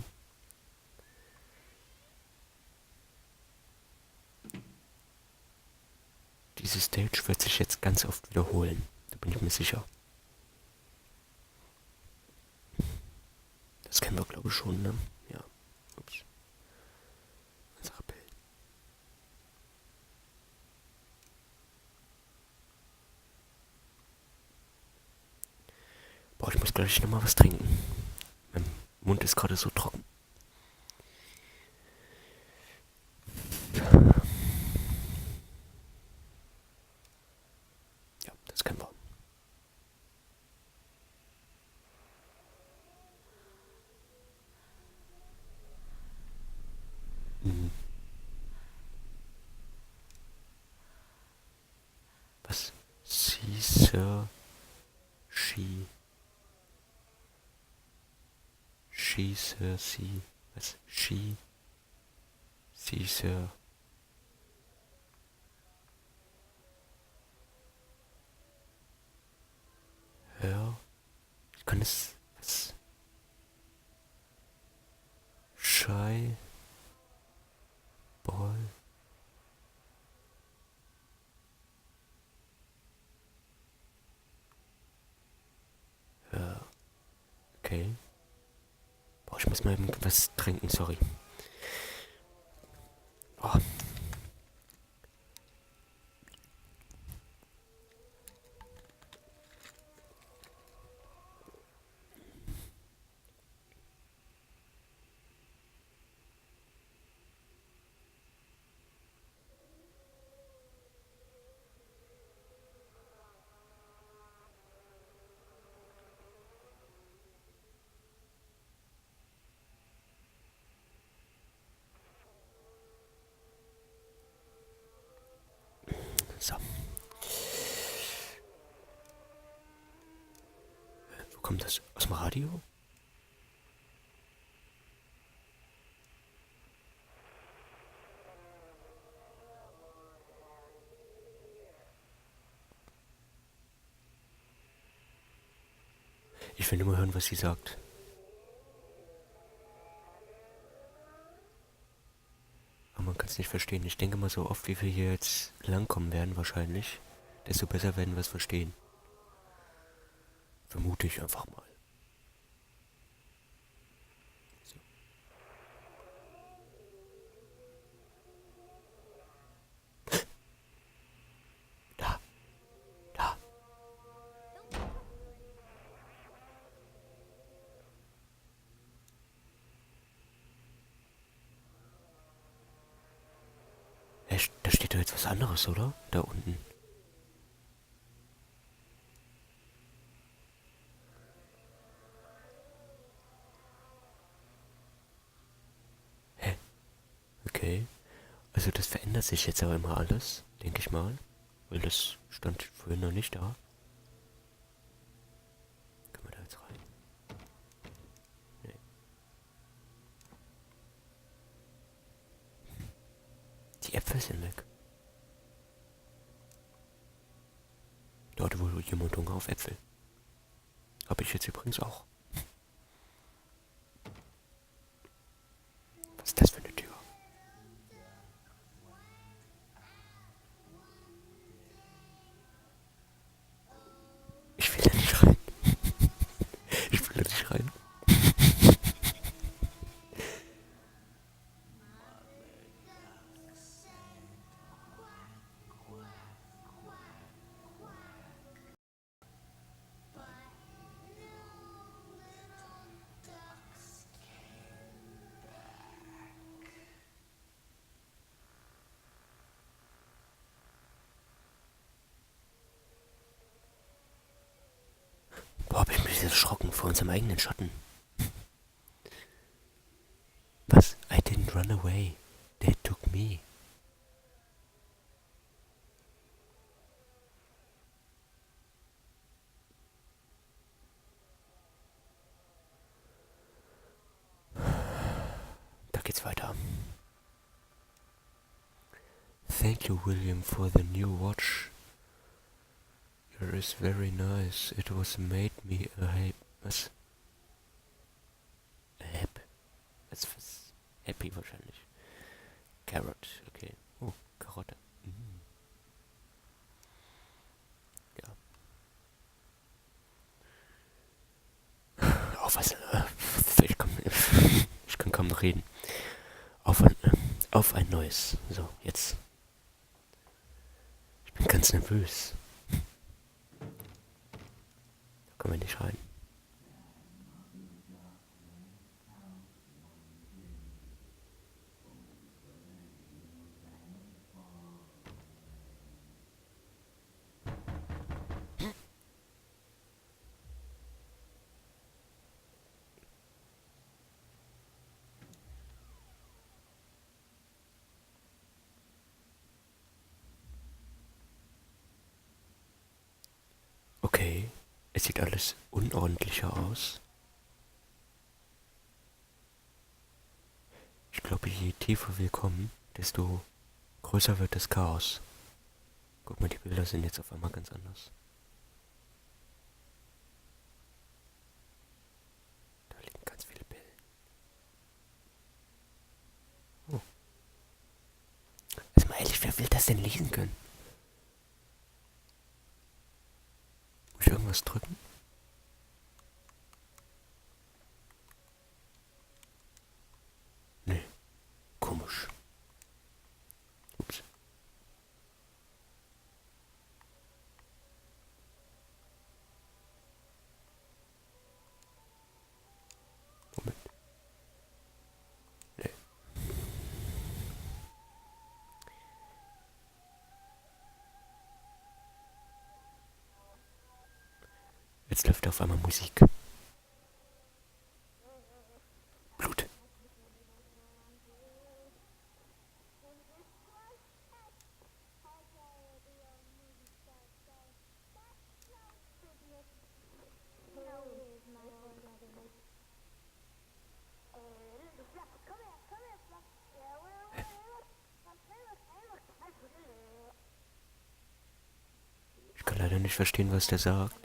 Diese Stage wird sich jetzt ganz oft wiederholen. Da bin ich mir sicher. Das kennen wir, glaube ich, schon, ne? Ja. Ups. Unser Appell. Boah, ich muss gleich nochmal was trinken. Mein Mund ist gerade so trocken. Ja, das kennen wir. Was? Sie, Sir, she, Sir, sie. Was? She, Sir. Her. Ich kann es. Was? Shy. Okay. Boah, ich muss mal eben was trinken, sorry. Oh. So. Wo kommt das? Aus dem Radio? Ich will nur mal hören, was sie sagt. Aber man kann es nicht verstehen. Ich denke mal, so oft wie wir hier jetzt langkommen werden wahrscheinlich, desto besser werden wir es verstehen. Vermute ich einfach mal. So. Da, da. Da steht doch jetzt was anderes, oder? Da unten. Hä? Okay. Also das verändert sich jetzt aber immer alles, denke ich mal. Weil das stand vorhin noch nicht da. Können wir da jetzt rein? Nee. Die Äpfel sind weg. Da hatte wohl jemand Hunger auf Äpfel. Hab ich jetzt übrigens auch. Was ist das für eine Tür? Ich will da nicht rein. Ich will da nicht rein. Boah, hab ich mich erschrocken vor unserem eigenen Schatten. Was? I didn't run away. They took me. Da geht's weiter. Thank you, William, for the new watch. It is very nice. It was made me a was? A was happy wahrscheinlich. Carrot, okay. Oh, Karotte. Mm. Ja. Auf was? Ich kann kaum noch reden. Auf ein neues. So, jetzt. Ich bin ganz nervös. Da kommen wir nicht rein. Okay, es sieht alles unordentlicher aus. Ich glaube, je tiefer wir kommen, desto größer wird das Chaos. Guck mal, die Bilder sind jetzt auf einmal ganz anders. Da liegen ganz viele Pillen. Oh. Also mal ehrlich, wer will das denn lesen können? Muss ich irgendwas drücken? Jetzt läuft auf einmal Musik. Blut. Ich kann leider nicht verstehen, was der sagt.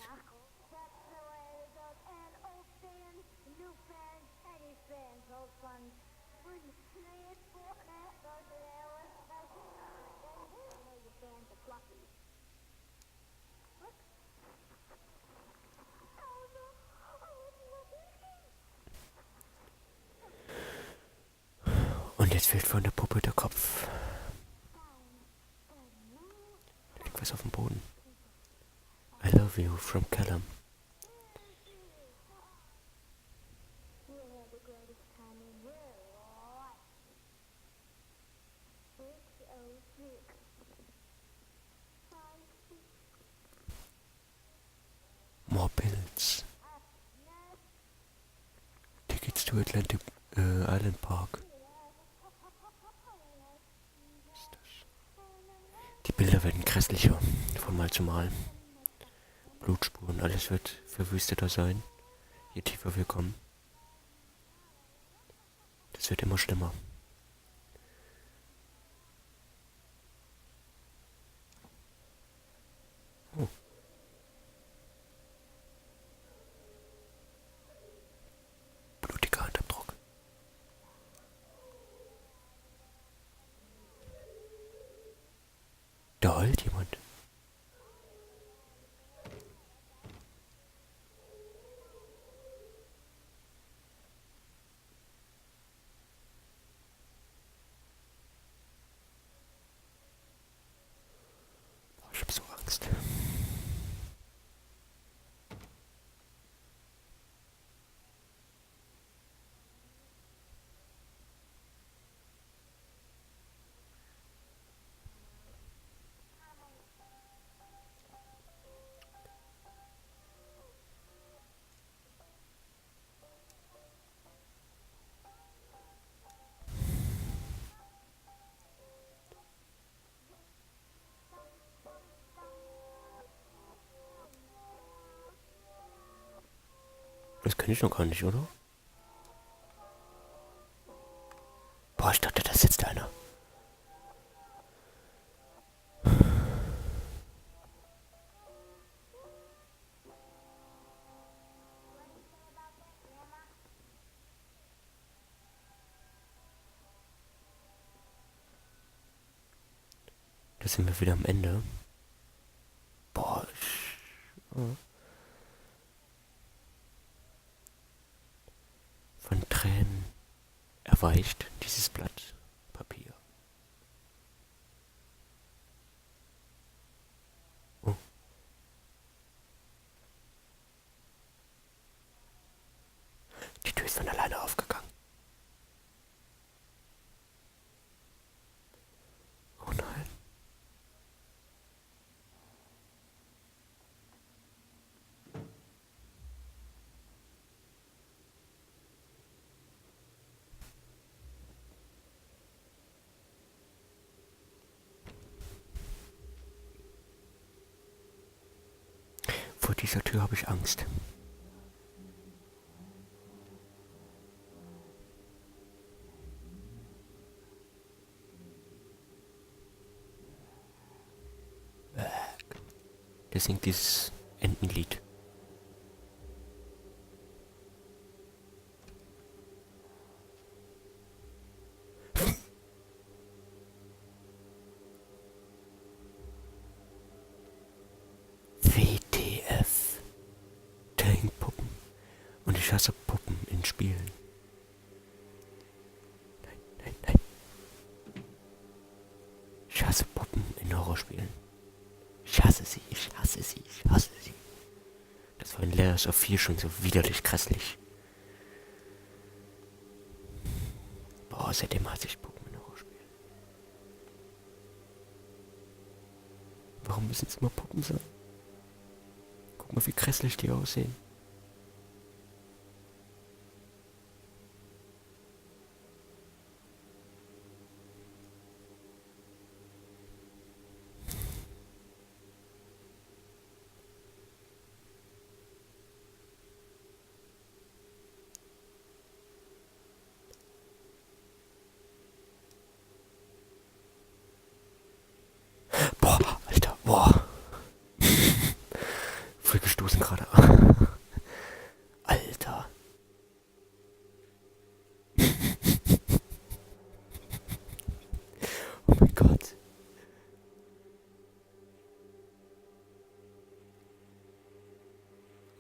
Und jetzt fehlt von der Puppe der Kopf. Da liegt was auf dem Boden. I love you from Callum. More pills. Tickets to Atlantic Island Park. Die Bilder werden grässlicher, von Mal zu Mal. Blutspuren, alles wird verwüsteter sein, je tiefer wir kommen. Das wird immer schlimmer. Oh. Blutiger Handabdruck. Da heult jemand. Ich hab so Angst. Das kann ich noch gar nicht, oder? Boah, ich dachte, da sitzt einer. Da sind wir wieder am Ende. Boah, von Tränen erweicht dieses Blatt Papier. Oh. Die Tür ist von alleine aufgegangen. Oh nein. Vor dieser Tür habe ich Angst. Der singt dieses Entenlied. WTF. Tankpuppen. Und ich hasse Puppen in Spielen. Nein, nein, nein. Ich hasse Puppen in Horrorspielen. Ich hasse sie, ich hasse sie, ich hasse sie. Das war in Layers of 4 schon so widerlich grässlich. Boah, seitdem hasse ich Puppen in Horrorspielen. Warum müssen es immer Puppen sein? Guck mal, wie grässlich die aussehen. Boah, Alter, boah. Voll gestoßen gerade. Alter. Oh mein Gott.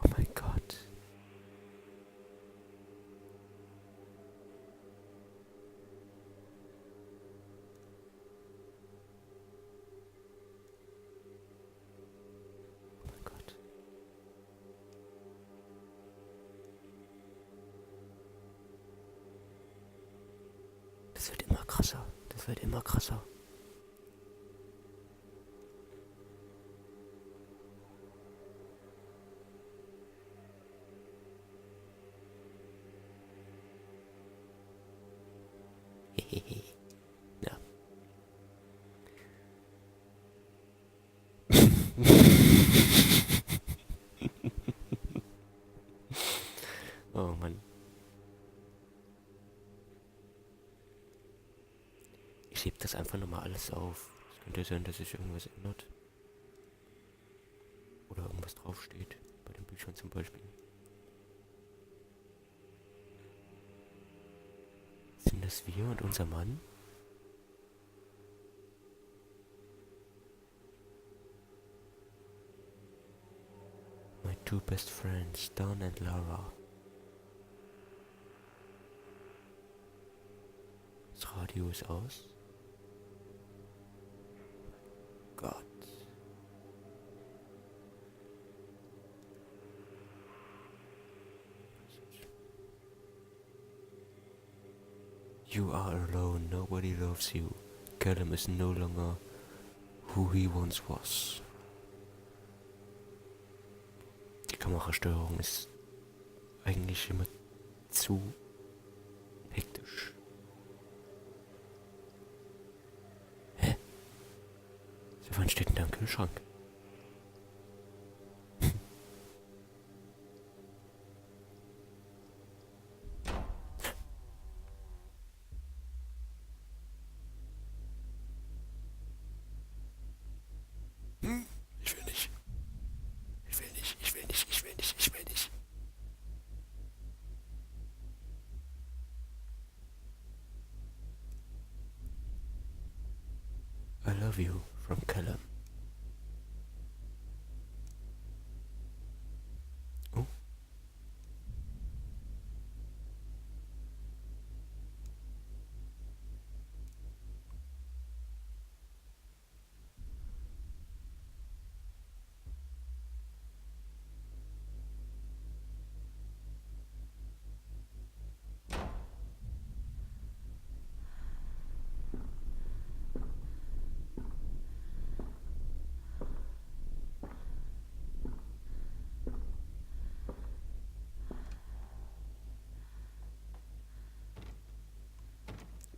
Oh mein Gott. Oh mein Gott. Das wird immer krasser. Das wird immer krasser. Hehehe. Ja. Oh Mann. Ich heb das einfach nochmal alles auf. Es könnte sein, dass sich irgendwas ändert. Oder irgendwas draufsteht. Bei den Büchern zum Beispiel. Sind das wir und unser Mann? My two best friends, Don and Lara. Das Radio ist aus. Gott. You are alone, nobody loves you. Callum is no longer who he once was. Die Kamerasteuerung ist eigentlich immer zu hektisch. Hä? So, wann steht denn da ein Kühlschrank? Ich will nicht. Ich will nicht, ich will nicht, ich will nicht, ich will nicht. I love you from Callum. Oh.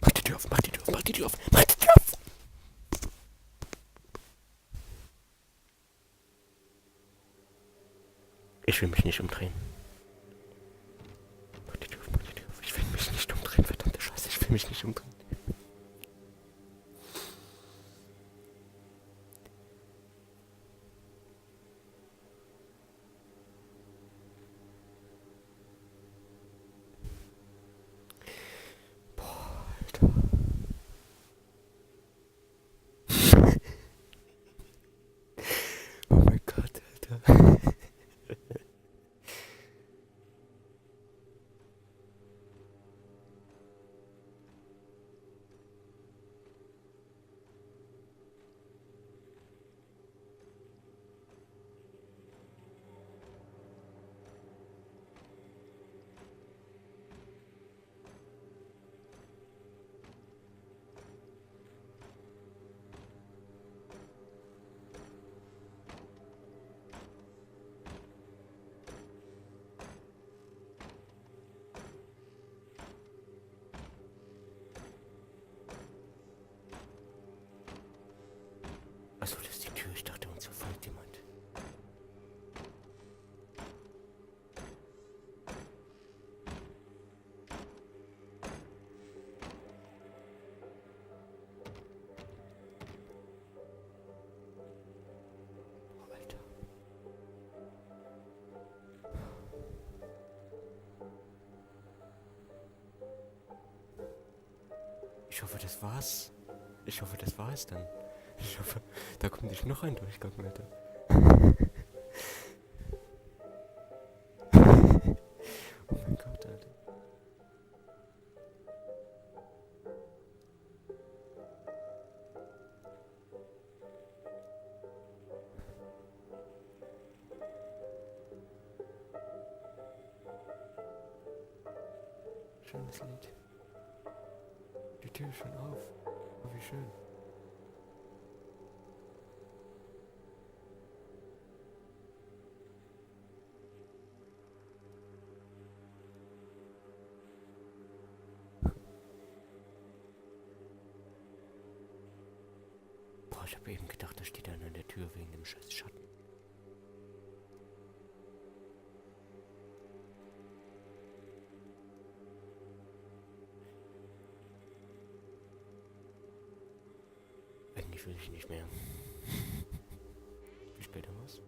Mach die Tür auf, mach die Tür auf, mach die Tür auf, mach die Tür auf! Ich will mich nicht umdrehen. Mach die Tür auf, mach die Tür auf. Ich will mich nicht umdrehen, verdammte Scheiße, ich will mich nicht umdrehen. Boah, Alter. Oh mein Gott, Alter. Ich hoffe, das war's. Ich hoffe, das war's dann. Ich hoffe, da kommt nicht noch ein Durchgang weiter. Oh mein Gott, Alter. Schönes Lied. Die Tür ist schon auf. Oh, wie schön. Boah, ich habe eben gedacht, da steht einer an der Tür wegen dem scheiß Schatten. Eigentlich will ich nicht mehr. Wie spät haben wir's?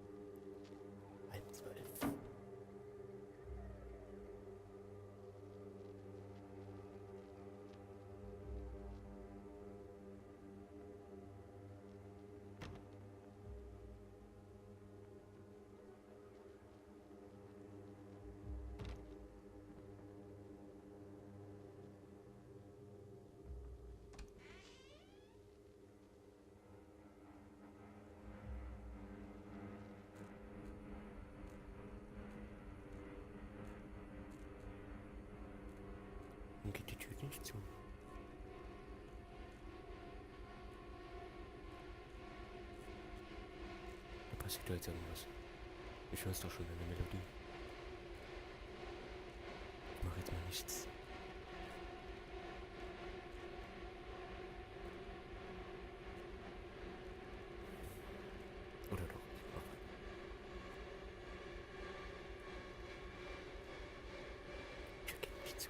11:30. Dann geht die Tür nicht zu. Da passiert jetzt irgendwas. Ich höre es doch schon in der Melodie. Ich mache jetzt mal nichts. Oder doch. Ich mache. Die Tür geht nicht zu.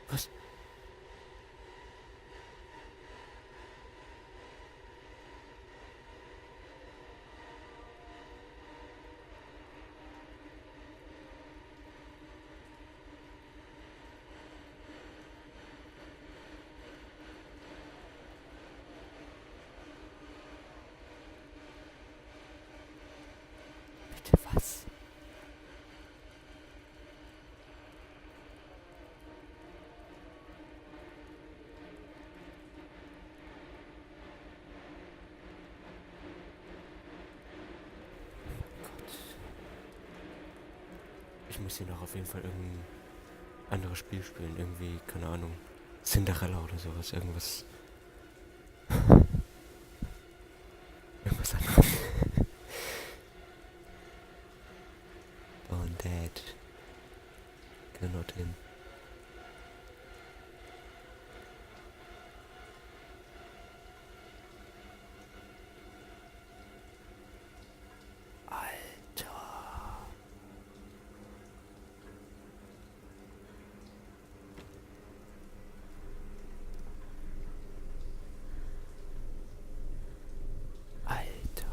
Was? Bitte was? Gott. Ich muss hier noch auf jeden Fall irgendein anderes Spiel spielen. Irgendwie, keine Ahnung. Cinderella oder sowas. Irgendwas. Irgendwas anderes. Oh, Dad. Cannot in. Alter. Alter.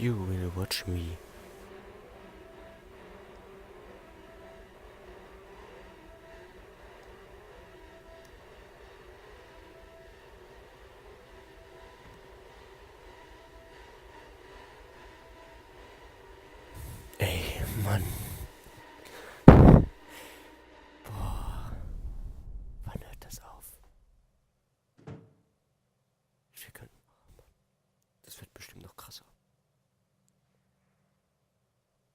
You will watch me. Ey, Mann. Boah. Wann hört das auf? Schicken. Das wird bestimmt noch krasser.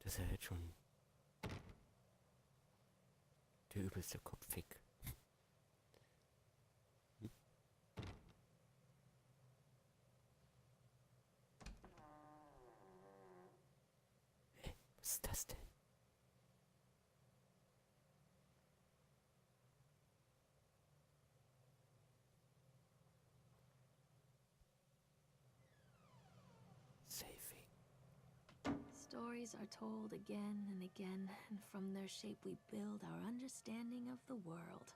Das ist ja jetzt schon der übelste Kopffick. Was ist das denn? Saving. Stories are told again and again, and from their shape we build our understanding of the world.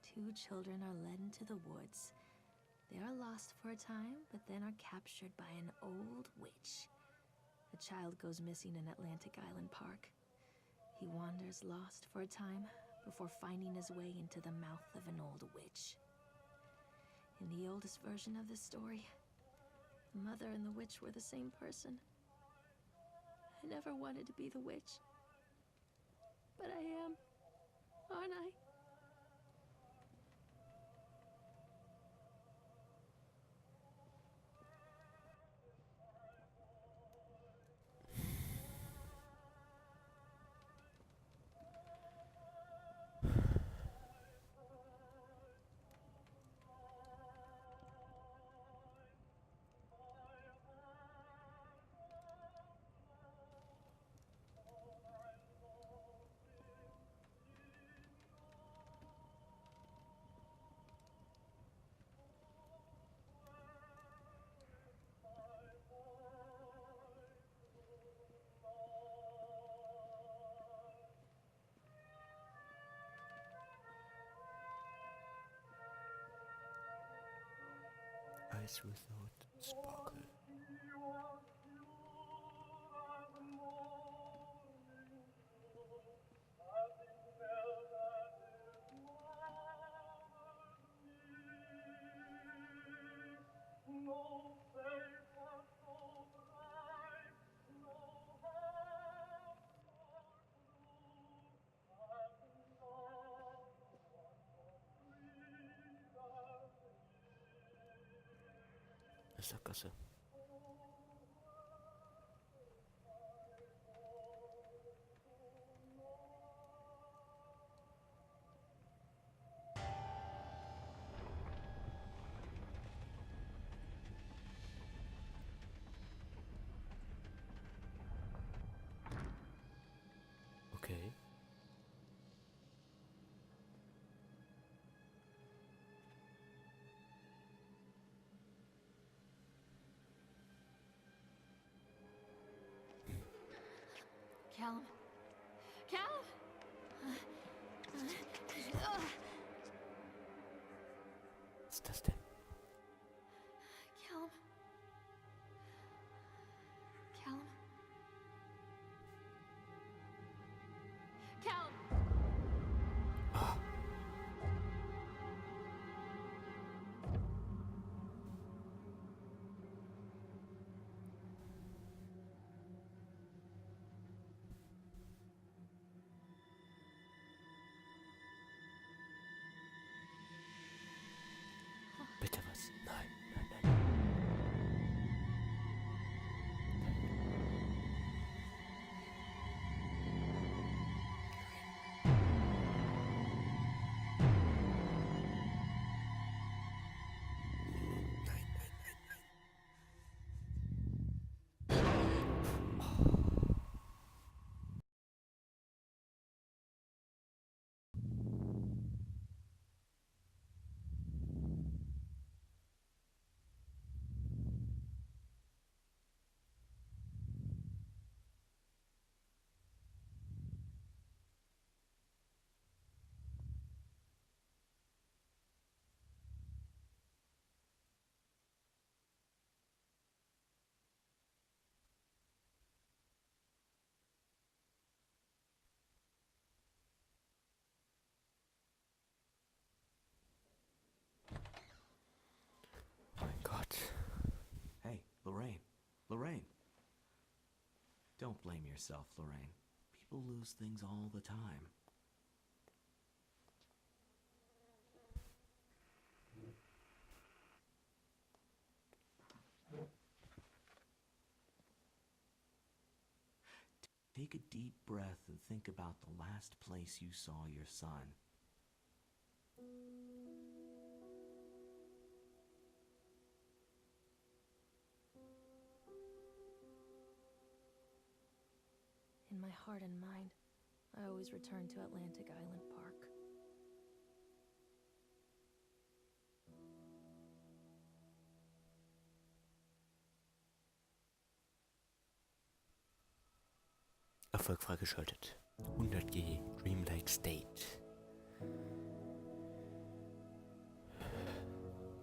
Two children are led into the woods. They are lost for a time, but then are captured by an old witch. A child goes missing in Atlantic Island Park. He wanders lost for a time before finding his way into the mouth of an old witch. In the oldest version of this story, the mother and the witch were the same person. I never wanted to be the witch. But I am, aren't I? Eyes without sparkle. Sackgasse. Okay. Callum? Callum? Was ist das denn? Callum? Callum? Callum? Ah. Don't blame yourself, Lorraine. People lose things all the time. Take a deep breath and think about the last place you saw your son. In my heart and mind, I always return to Atlantic Island Park. Erfolg freigeschaltet. 100G Dreamlike State.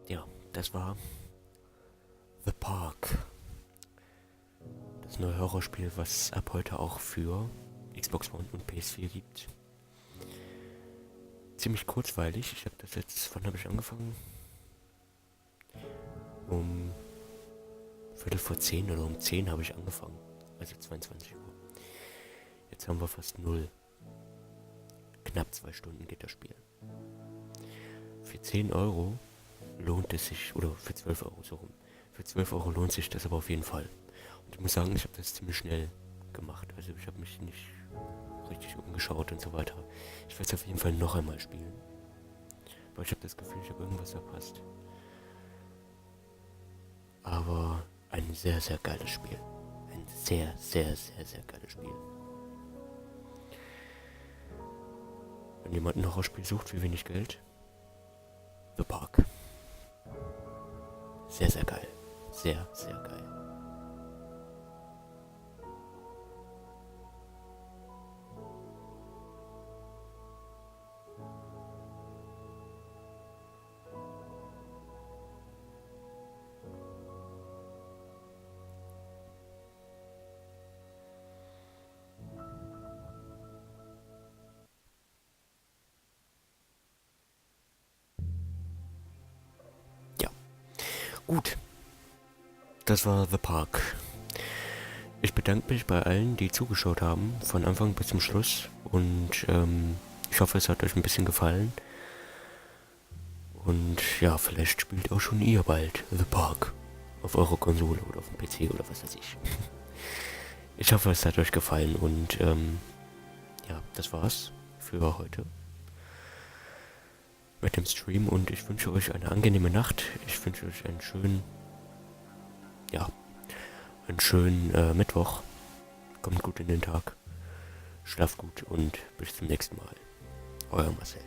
Ja, das war The Park. Das neue Horrorspiel, was ab heute auch für Xbox One und PS4 gibt. Ziemlich kurzweilig. Ich habe das jetzt, wann habe ich angefangen? Um Viertel vor 10 oder um 10 habe ich angefangen. Also 22 Uhr. Jetzt haben wir fast 0. Knapp 2 Stunden geht das Spiel. Für 10 Euro lohnt es sich, oder für 12 Euro so rum. Für 12 Euro lohnt sich das aber auf jeden Fall. Und ich muss sagen, ich habe das ziemlich schnell gemacht. Also ich habe mich nicht richtig umgeschaut und so weiter. Ich werde es auf jeden Fall noch einmal spielen. Weil ich habe das Gefühl, ich habe irgendwas verpasst. Aber ein sehr, sehr geiles Spiel. Ein sehr, sehr, sehr, sehr geiles Spiel. Wenn jemand ein Horrorspiel sucht für wenig Geld, The Park. Sehr, sehr geil. Sehr, sehr geil. Gut, das war The Park. Ich bedanke mich bei allen, die zugeschaut haben, von Anfang bis zum Schluss. Und ich hoffe, es hat euch ein bisschen gefallen. Und ja, vielleicht spielt auch schon ihr bald The Park auf eurer Konsole oder auf dem PC oder was weiß ich. Ich hoffe, es hat euch gefallen und ja, das war's für heute mit dem Stream und ich wünsche euch eine angenehme Nacht. Ich wünsche euch einen schönen Mittwoch. Kommt gut in den Tag. Schlaft gut und bis zum nächsten Mal. Euer Marcel.